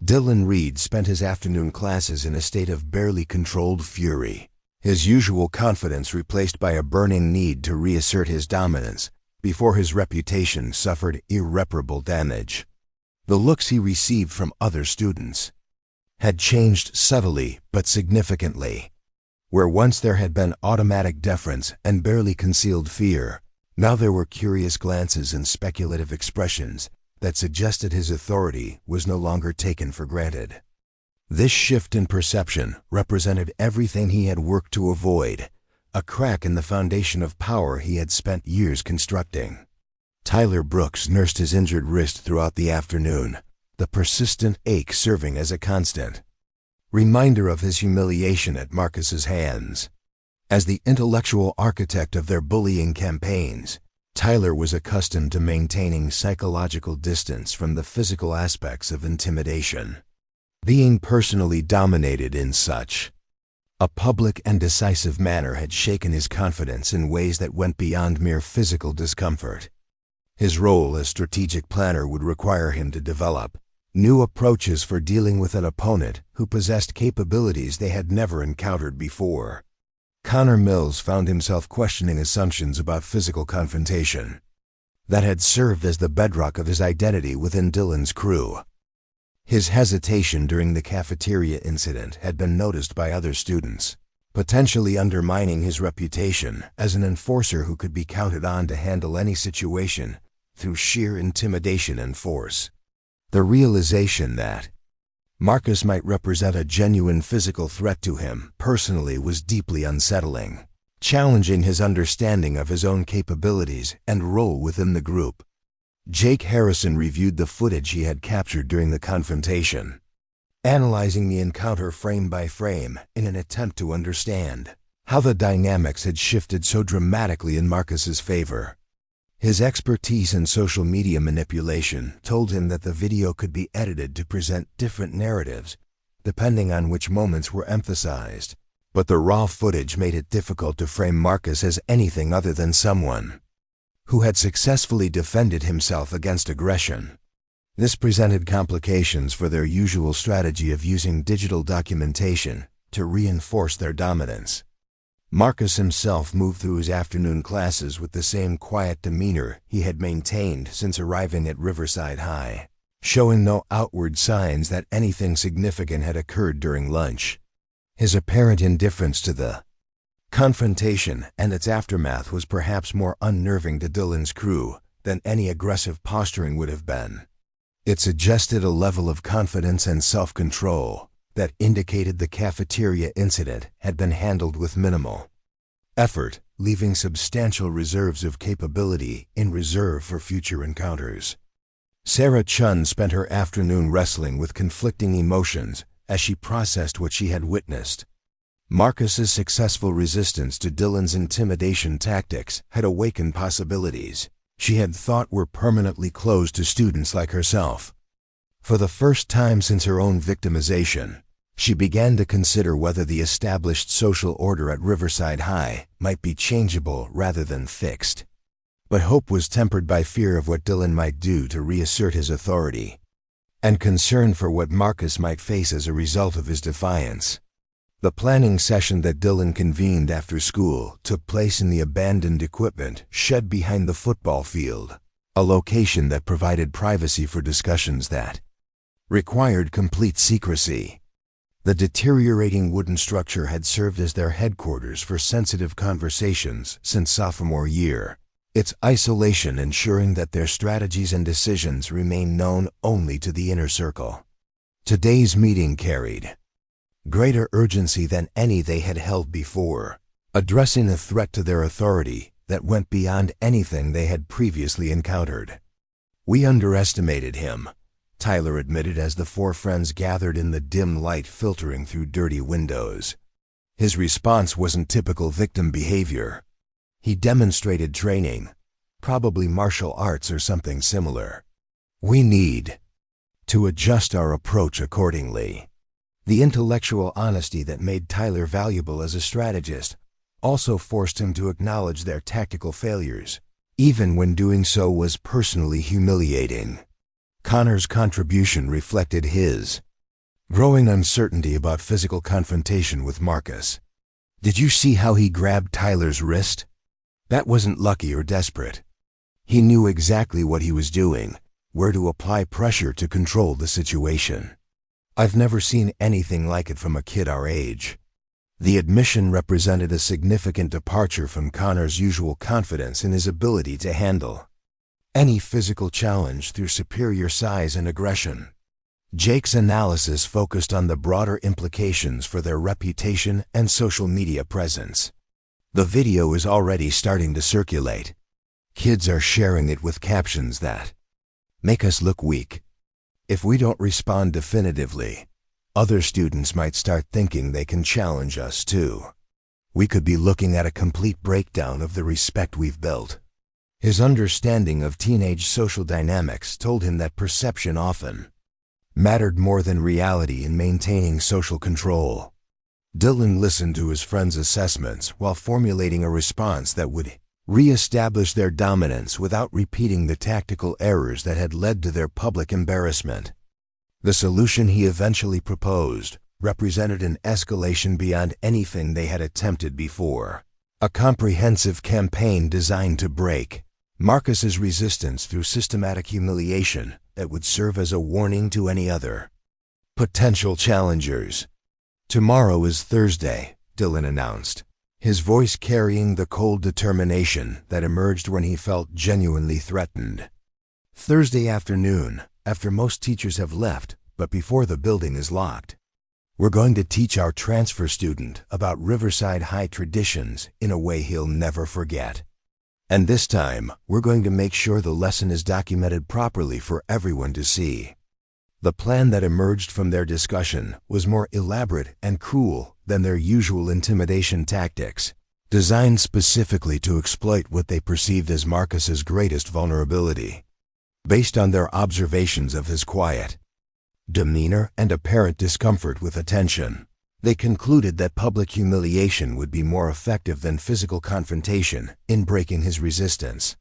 Dylan Reed spent his afternoon classes in a state of barely controlled fury, his usual confidence replaced by a burning need to reassert his dominance before his reputation suffered irreparable damage. The looks he received from other students had changed subtly but significantly. Where once there had been automatic deference and barely concealed fear, now there were curious glances and speculative expressions that suggested his authority was no longer taken for granted. This shift in perception represented everything he had worked to avoid, a crack in the foundation of power he had spent years constructing. Tyler Brooks nursed his injured wrist throughout the afternoon, the persistent ache serving as a constant reminder of his humiliation at Marcus's hands. As the intellectual architect of their bullying campaigns, Tyler was accustomed to maintaining psychological distance from the physical aspects of intimidation. Being personally dominated in such a public and decisive manner had shaken his confidence in ways that went beyond mere physical discomfort. His role as strategic planner would require him to develop new approaches for dealing with an opponent who possessed capabilities they had never encountered before. Connor Mills found himself questioning assumptions about physical confrontation that had served as the bedrock of his identity within Dylan's crew. His hesitation during the cafeteria incident had been noticed by other students, potentially undermining his reputation as an enforcer who could be counted on to handle any situation through sheer intimidation and force. The realization that Marcus might represent a genuine physical threat to him personally was deeply unsettling, challenging his understanding of his own capabilities and role within the group. Jake Harrison reviewed the footage he had captured during the confrontation, analyzing the encounter frame by frame in an attempt to understand how the dynamics had shifted so dramatically in Marcus's favor. His expertise in social media manipulation told him that the video could be edited to present different narratives, depending on which moments were emphasized, but the raw footage made it difficult to frame Marcus as anything other than someone who had successfully defended himself against aggression. This presented complications for their usual strategy of using digital documentation to reinforce their dominance. Marcus himself moved through his afternoon classes with the same quiet demeanor he had maintained since arriving at Riverside High, showing no outward signs that anything significant had occurred during lunch. His apparent indifference to the confrontation and its aftermath was perhaps more unnerving to Dylan's crew than any aggressive posturing would have been. It suggested a level of confidence and self-control that indicated the cafeteria incident had been handled with minimal effort, leaving substantial reserves of capability in reserve for future encounters. Sarah Chun spent her afternoon wrestling with conflicting emotions as she processed what she had witnessed. Marcus's successful resistance to Dylan's intimidation tactics had awakened possibilities she had thought were permanently closed to students like herself. For the first time since her own victimization, she began to consider whether the established social order at Riverside High might be changeable rather than fixed. But hope was tempered by fear of what Dylan might do to reassert his authority, and concern for what Marcus might face as a result of his defiance. The planning session that Dylan convened after school took place in the abandoned equipment shed behind the football field, a location that provided privacy for discussions that required complete secrecy. The deteriorating wooden structure had served as their headquarters for sensitive conversations since sophomore year, its isolation ensuring that their strategies and decisions remained known only to the inner circle. Today's meeting carried greater urgency than any they had held before, addressing a threat to their authority that went beyond anything they had previously encountered. "We underestimated him," Tyler admitted as the four friends gathered in the dim light filtering through dirty windows. His response wasn't typical victim behavior. He demonstrated training, probably martial arts or something similar. "We need to adjust our approach accordingly." The intellectual honesty that made Tyler valuable as a strategist also forced him to acknowledge their tactical failures, even when doing so was personally humiliating. Connor's contribution reflected his growing uncertainty about physical confrontation with Marcus. "Did you see how he grabbed Tyler's wrist? That wasn't lucky or desperate. He knew exactly what he was doing, where to apply pressure to control the situation. I've never seen anything like it from a kid our age." The admission represented a significant departure from Connor's usual confidence in his ability to handle any physical challenge through superior size and aggression. Jake's analysis focused on the broader implications for their reputation and social media presence. The video is already starting to circulate. Kids are sharing it with captions that make us look weak. If we don't respond definitively, other students might start thinking they can challenge us too. we could be looking at a complete breakdown of the respect we've built. His understanding of teenage social dynamics told him that perception often mattered more than reality in maintaining social control. Dylan listened to his friend's assessments while formulating a response that would re-establish their dominance without repeating the tactical errors that had led to their public embarrassment. The solution he eventually proposed represented an escalation beyond anything they had attempted before. A comprehensive campaign designed to break Marcus's resistance through systematic humiliation that would serve as a warning to any other potential challengers. "Tomorrow is Thursday," Dylan announced, his voice carrying the cold determination that emerged when he felt genuinely threatened. "Thursday afternoon, after most teachers have left, but before the building is locked. We're going to teach our transfer student about Riverside High traditions in a way he'll never forget. And this time, we're going to make sure the lesson is documented properly for everyone to see." The plan that emerged from their discussion was more elaborate and cruel than their usual intimidation tactics, designed specifically to exploit what they perceived as Marcus's greatest vulnerability. Based on their observations of his quiet demeanor and apparent discomfort with attention, they concluded that public humiliation would be more effective than physical confrontation in breaking his resistance.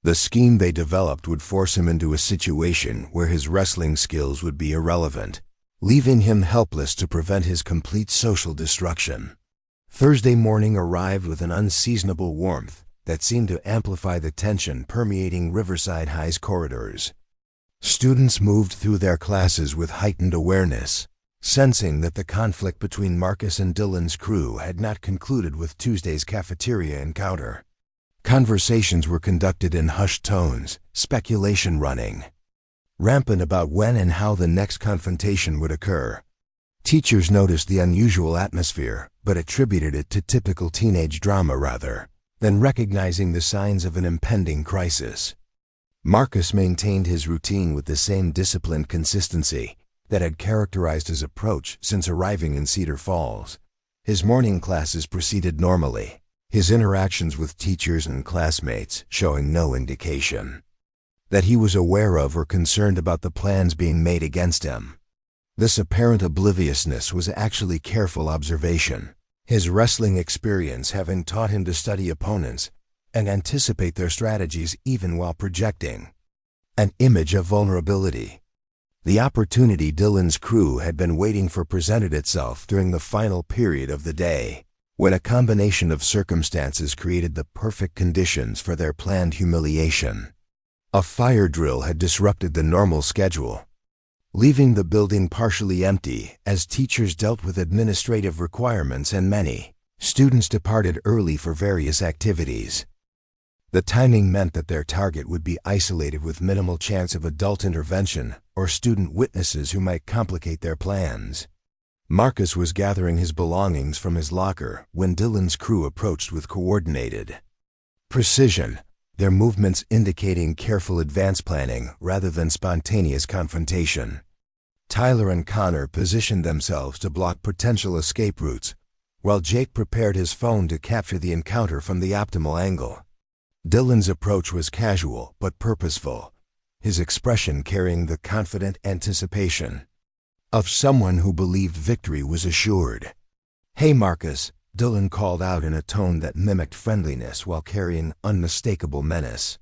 The scheme they developed would force him into a situation where his wrestling skills would be irrelevant, leaving him helpless to prevent his complete social destruction. Thursday morning arrived with an unseasonable warmth that seemed to amplify the tension permeating Riverside High's corridors. Students moved through their classes with heightened awareness, sensing that the conflict between Marcus and Dylan's crew had not concluded with Tuesday's cafeteria encounter. Conversations were conducted in hushed tones, speculation running rampant about when and how the next confrontation would occur. Teachers noticed the unusual atmosphere, but attributed it to typical teenage drama rather than recognizing the signs of an impending crisis. Marcus maintained his routine with the same disciplined consistency that had characterized his approach since arriving in Cedar Falls. His morning classes proceeded normally, his interactions with teachers and classmates showing no indication that he was aware of or concerned about the plans being made against him. This apparent obliviousness was actually careful observation, his wrestling experience having taught him to study opponents and anticipate their strategies even while projecting an image of vulnerability. The opportunity Dylan's crew had been waiting for presented itself during the final period of the day, when a combination of circumstances created the perfect conditions for their planned humiliation. A fire drill had disrupted the normal schedule, leaving the building partially empty as teachers dealt with administrative requirements and many students departed early for various activities. The timing meant that their target would be isolated with minimal chance of adult intervention or student witnesses who might complicate their plans. Marcus was gathering his belongings from his locker when Dylan's crew approached with coordinated precision, their movements indicating careful advance planning rather than spontaneous confrontation. Tyler and Connor positioned themselves to block potential escape routes, while Jake prepared his phone to capture the encounter from the optimal angle. Dylan's approach was casual but purposeful, his expression carrying the confident anticipation of someone who believed victory was assured. "Hey Marcus," Dylan called out in a tone that mimicked friendliness while carrying unmistakable menace.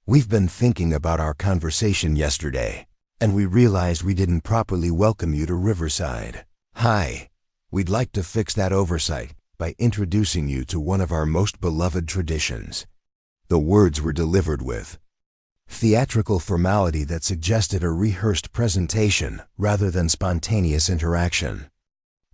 "We've been thinking about our conversation yesterday, and we realized we didn't properly welcome you to Riverside High. We'd like to fix that oversight by introducing you to one of our most beloved traditions." The words were delivered with theatrical formality that suggested a rehearsed presentation rather than spontaneous interaction.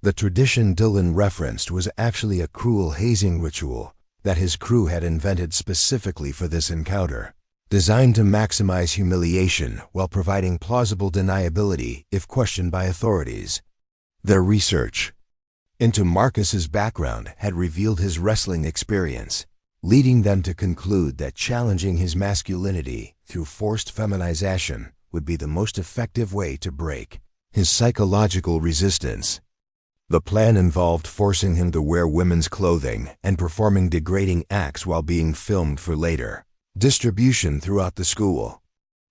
The tradition Dylan referenced was actually a cruel hazing ritual that his crew had invented specifically for this encounter, designed to maximize humiliation while providing plausible deniability if questioned by authorities. Their research into Marcus's background had revealed his wrestling experience, leading them to conclude that challenging his masculinity through forced feminization would be the most effective way to break his psychological resistance. The plan involved forcing him to wear women's clothing and performing degrading acts while being filmed for later distribution throughout the school.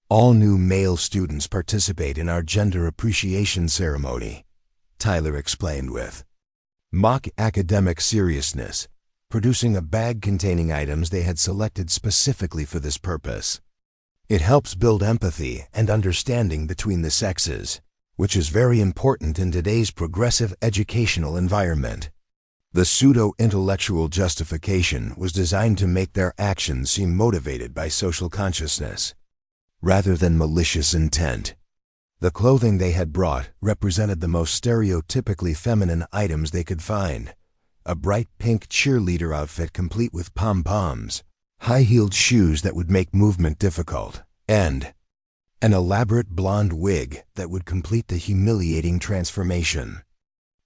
All new male students participate in our gender appreciation ceremony, Tyler explained with mock academic seriousness, producing a bag containing items they had selected specifically for this purpose. It helps build empathy and understanding between the sexes, which is very important in today's progressive educational environment. The pseudo-intellectual justification was designed to make their actions seem motivated by social consciousness, rather than malicious intent. The clothing they had brought represented the most stereotypically feminine items they could find: a bright pink cheerleader outfit complete with pom-poms, high-heeled shoes that would make movement difficult, and an elaborate blonde wig that would complete the humiliating transformation.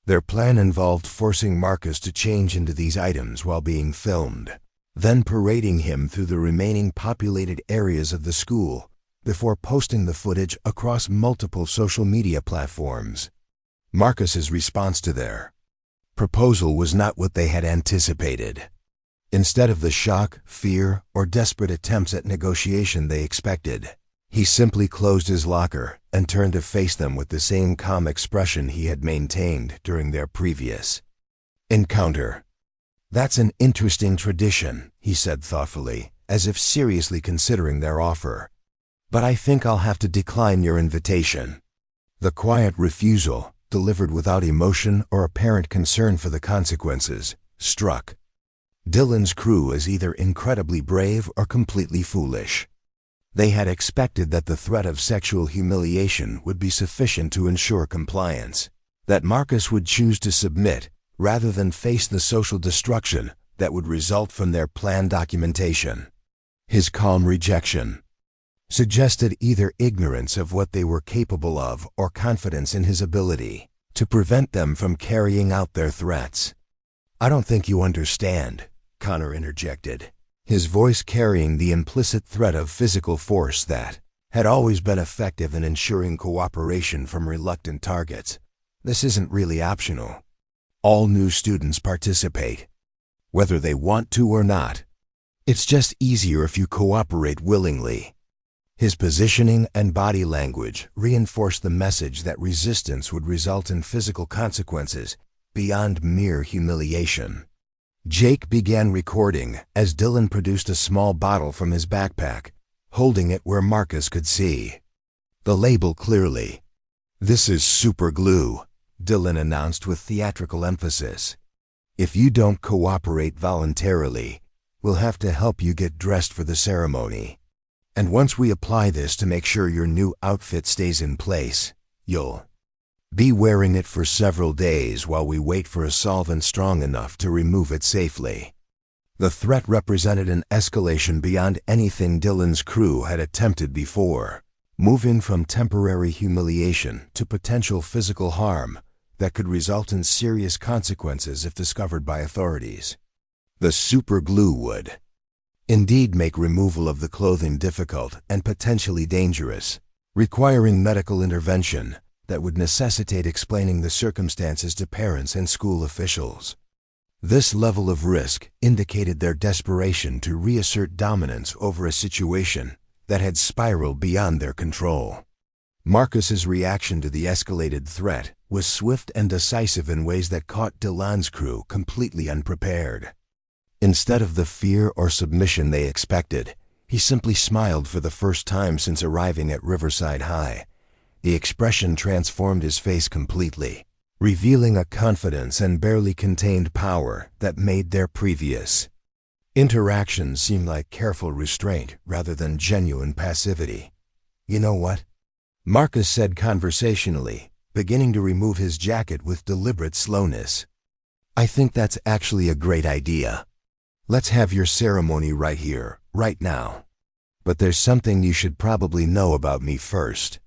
Their plan involved forcing Marcus to change into these items while being filmed, then parading him through the remaining populated areas of the school before posting the footage across multiple social media platforms. Marcus's response to their proposal was not what they had anticipated. Instead of the shock, fear, or desperate attempts at negotiation they expected, he simply closed his locker and turned to face them with the same calm expression he had maintained during their previous encounter. "That's an interesting tradition," he said thoughtfully, as if seriously considering their offer. "But I think I'll have to decline your invitation." The quiet refusal, delivered without emotion or apparent concern for the consequences, struck Dylan's crew as either incredibly brave or completely foolish. They had expected that the threat of sexual humiliation would be sufficient to ensure compliance, that Marcus would choose to submit rather than face the social destruction that would result from their planned documentation. His calm rejection suggested either ignorance of what they were capable of or confidence in his ability to prevent them from carrying out their threats. "I don't think you understand," Connor interjected, his voice carrying the implicit threat of physical force that had always been effective in ensuring cooperation from reluctant targets. "This isn't really optional. All new students participate, whether they want to or not. It's just easier if you cooperate willingly." His positioning and body language reinforced the message that resistance would result in physical consequences beyond mere humiliation. Jake began recording as Dylan produced a small bottle from his backpack, holding it where Marcus could see the label clearly. "This is super glue," Dylan announced with theatrical emphasis. "If you don't cooperate voluntarily, we'll have to help you get dressed for the ceremony. And once we apply this to make sure your new outfit stays in place, you'll be wearing it for several days while we wait for a solvent strong enough to remove it safely." The threat represented an escalation beyond anything Dylan's crew had attempted before, moving from temporary humiliation to potential physical harm that could result in serious consequences if discovered by authorities. The super glue would indeed make removal of the clothing difficult and potentially dangerous, requiring medical intervention that would necessitate explaining the circumstances to parents and school officials. This level of risk indicated their desperation to reassert dominance over a situation that had spiraled beyond their control. Marcus's reaction to the escalated threat was swift and decisive in ways that caught Dylan's crew completely unprepared. Instead of the fear or submission they expected, he simply smiled for the first time since arriving at Riverside High. The expression transformed his face completely, revealing a confidence and barely contained power that made their previous interactions seem like careful restraint rather than genuine passivity. "You know what?" Marcus said conversationally, beginning to remove his jacket with deliberate slowness. "I think that's actually a great idea. Let's have your ceremony right here, right now. But there's something you should probably know about me first."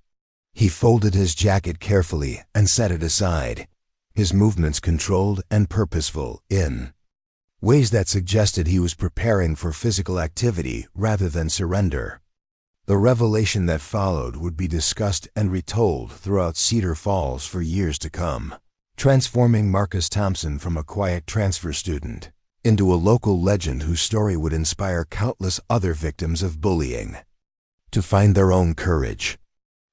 He folded his jacket carefully and set it aside, his movements controlled and purposeful in ways that suggested he was preparing for physical activity rather than surrender. The revelation that followed would be discussed and retold throughout Cedar Falls for years to come, transforming Marcus Thompson from a quiet transfer student into a local legend whose story would inspire countless other victims of bullying to find their own courage.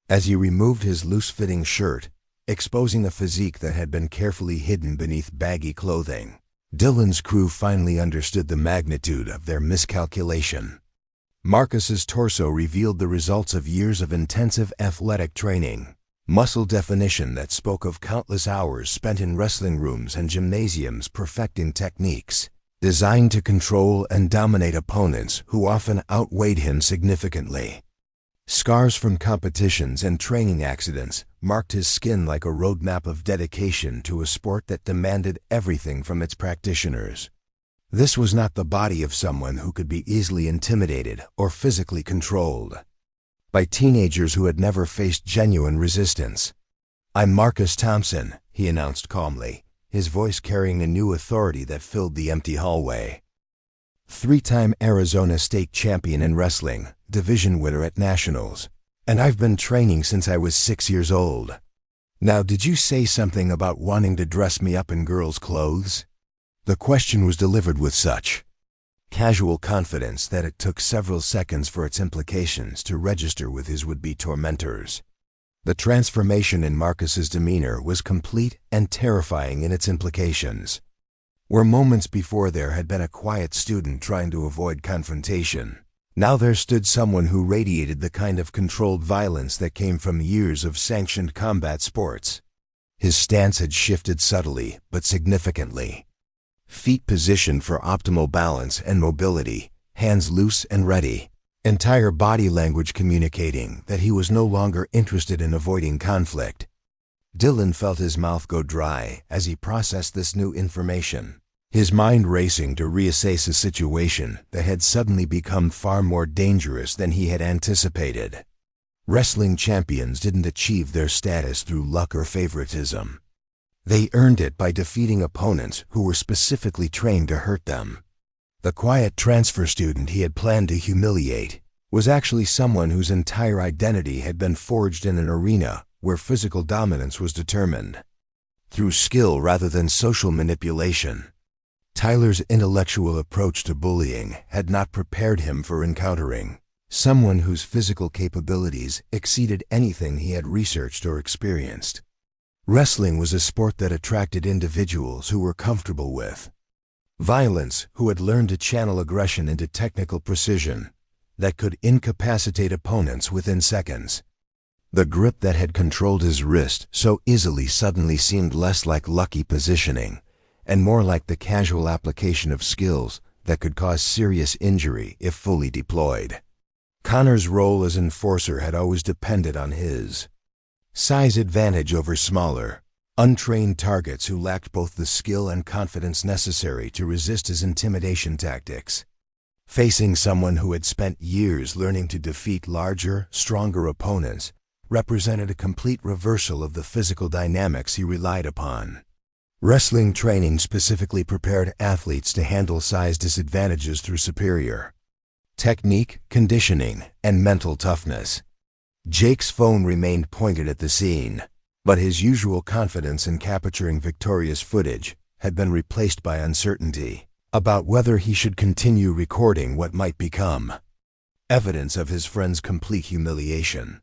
As he removed his loose-fitting shirt, exposing a physique that had been carefully hidden beneath baggy clothing, Dylan's crew finally understood the magnitude of their miscalculation. Marcus's torso revealed the results of years of intensive athletic training, muscle definition that spoke of countless hours spent in wrestling rooms and gymnasiums perfecting techniques designed to control and dominate opponents who often outweighed him significantly. Scars from competitions and training accidents marked his skin like a roadmap of dedication to a sport that demanded everything from its practitioners. This was not the body of someone who could be easily intimidated or physically controlled by teenagers who had never faced genuine resistance. "I'm Marcus Thompson," he announced calmly, his voice carrying a new authority that filled the empty hallway. "Three-time Arizona state champion in wrestling, division winner at nationals, and I've been training since I was 6 years old. Now, did you say something about wanting to dress me up in girls' clothes?" The question was delivered with such casual confidence that it took several seconds for its implications to register with his would-be tormentors. The transformation in Marcus's demeanor was complete and terrifying in its implications. Where moments before there had been a quiet student trying to avoid confrontation, now there stood someone who radiated the kind of controlled violence that came from years of sanctioned combat sports. His stance had shifted subtly but significantly. Feet positioned for optimal balance and mobility, hands loose and ready, entire body language communicating that he was no longer interested in avoiding conflict. Dylan felt his mouth go dry as he processed this new information, his mind racing to reassess a situation that had suddenly become far more dangerous than he had anticipated. Wrestling champions didn't achieve their status through luck or favoritism. They earned it by defeating opponents who were specifically trained to hurt them. The quiet transfer student he had planned to humiliate was actually someone whose entire identity had been forged in an arena where physical dominance was determined through skill rather than social manipulation. Tyler's intellectual approach to bullying had not prepared him for encountering someone whose physical capabilities exceeded anything he had researched or experienced. Wrestling was a sport that attracted individuals who were comfortable with violence, who had learned to channel aggression into technical precision that could incapacitate opponents within seconds. The grip that had controlled his wrist so easily suddenly seemed less like lucky positioning and more like the casual application of skills that could cause serious injury if fully deployed. Connor's role as enforcer had always depended on his size advantage over smaller, untrained targets who lacked both the skill and confidence necessary to resist his intimidation tactics. Facing someone who had spent years learning to defeat larger, stronger opponents represented a complete reversal of the physical dynamics he relied upon. Wrestling training specifically prepared athletes to handle size disadvantages through superior technique, conditioning, and mental toughness. Jake's phone remained pointed at the scene, but his usual confidence in capturing victorious footage had been replaced by uncertainty about whether he should continue recording what might become evidence of his friend's complete humiliation.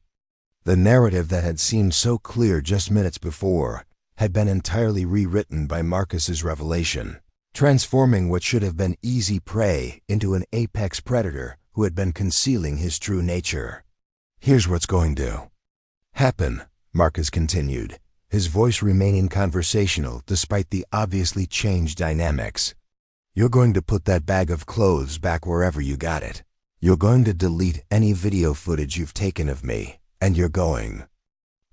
The narrative that had seemed so clear just minutes before had been entirely rewritten by Marcus's revelation, transforming what should have been easy prey into an apex predator who had been concealing his true nature. "Here's what's going to happen," Marcus continued, his voice remaining conversational despite the obviously changed dynamics. "You're going to put that bag of clothes back wherever you got it. You're going to delete any video footage you've taken of me, and you're going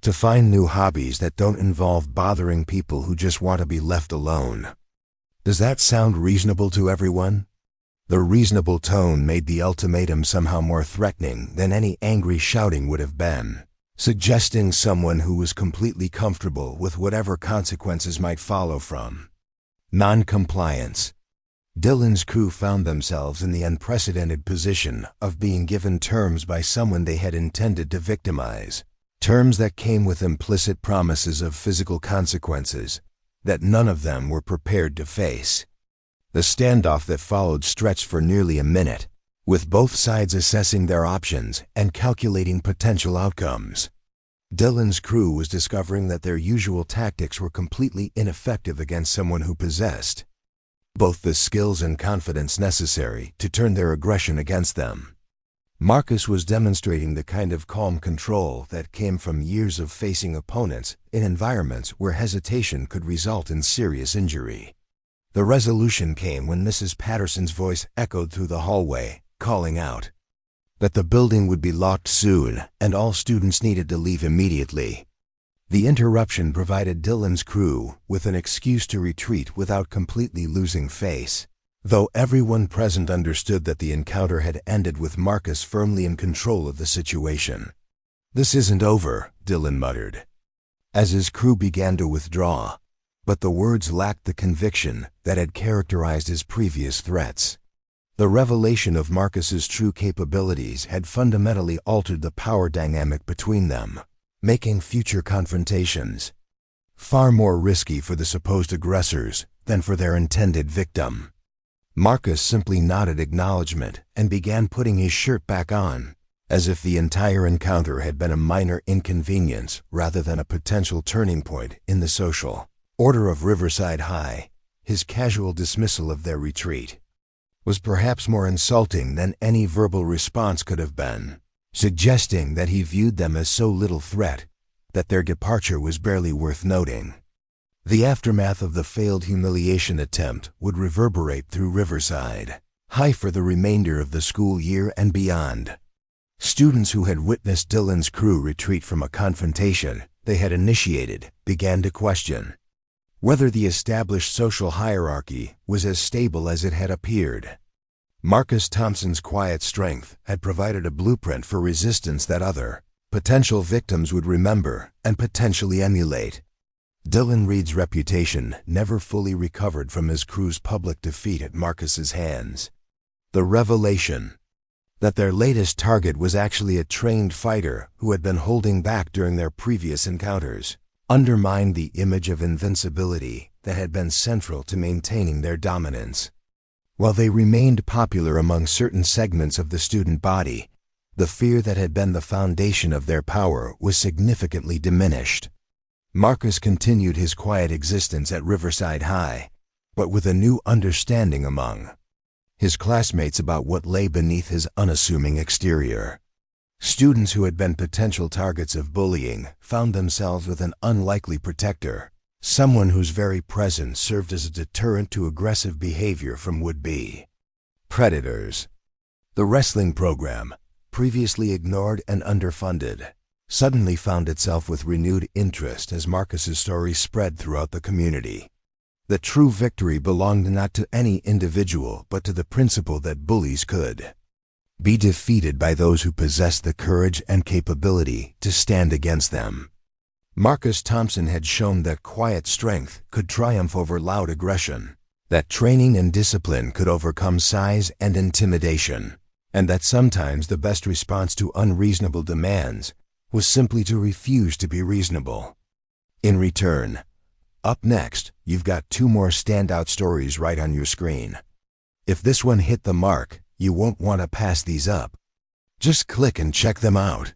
to find new hobbies that don't involve bothering people who just want to be left alone." Does that sound reasonable to everyone? The reasonable tone made the ultimatum somehow more threatening than any angry shouting would have been, suggesting someone who was completely comfortable with whatever consequences might follow from non-compliance. Dylan's crew found themselves in the unprecedented position of being given terms by someone they had intended to victimize, terms that came with implicit promises of physical consequences that none of them were prepared to face. The standoff that followed stretched for nearly a minute, with both sides assessing their options and calculating potential outcomes. Dylan's crew was discovering that their usual tactics were completely ineffective against someone who possessed both the skills and confidence necessary to turn their aggression against them. Marcus was demonstrating the kind of calm control that came from years of facing opponents in environments where hesitation could result in serious injury. The resolution came when Mrs. Patterson's voice echoed through the hallway, calling out that the building would be locked soon and all students needed to leave immediately. The interruption provided Dylan's crew with an excuse to retreat without completely losing face, though everyone present understood that the encounter had ended with Marcus firmly in control of the situation. "This isn't over," Dylan muttered, as his crew began to withdraw, but the words lacked the conviction that had characterized his previous threats. The revelation of Marcus's true capabilities had fundamentally altered the power dynamic between them, making future confrontations far more risky for the supposed aggressors than for their intended victim. Marcus simply nodded acknowledgement and began putting his shirt back on, as if the entire encounter had been a minor inconvenience rather than a potential turning point in the social order of Riverside High. His casual dismissal of their retreat was perhaps more insulting than any verbal response could have been, suggesting that he viewed them as so little threat that their departure was barely worth noting. The aftermath of the failed humiliation attempt would reverberate through Riverside High for the remainder of the school year and beyond. Students who had witnessed Dylan's crew retreat from a confrontation they had initiated began to question whether the established social hierarchy was as stable as it had appeared. Marcus Thompson's quiet strength had provided a blueprint for resistance that other potential victims would remember and potentially emulate. Dylan Reed's reputation never fully recovered from his crew's public defeat at Marcus's hands. The revelation that their latest target was actually a trained fighter who had been holding back during their previous encounters undermined the image of invincibility that had been central to maintaining their dominance. While they remained popular among certain segments of the student body, the fear that had been the foundation of their power was significantly diminished. Marcus continued his quiet existence at Riverside High, but with a new understanding among his classmates about what lay beneath his unassuming exterior. Students who had been potential targets of bullying found themselves with an unlikely protector, someone whose very presence served as a deterrent to aggressive behavior from would-be predators. The wrestling program, previously ignored and underfunded, suddenly found itself with renewed interest as Marcus's story spread throughout the community. The true victory belonged not to any individual but to the principle that bullies could be defeated by those who possessed the courage and capability to stand against them. Marcus Thompson had shown that quiet strength could triumph over loud aggression, that training and discipline could overcome size and intimidation, and that sometimes the best response to unreasonable demands was simply to refuse to be reasonable. In return, up next, you've got two more standout stories right on your screen. If this one hit the mark, you won't want to pass these up. Just click and check them out.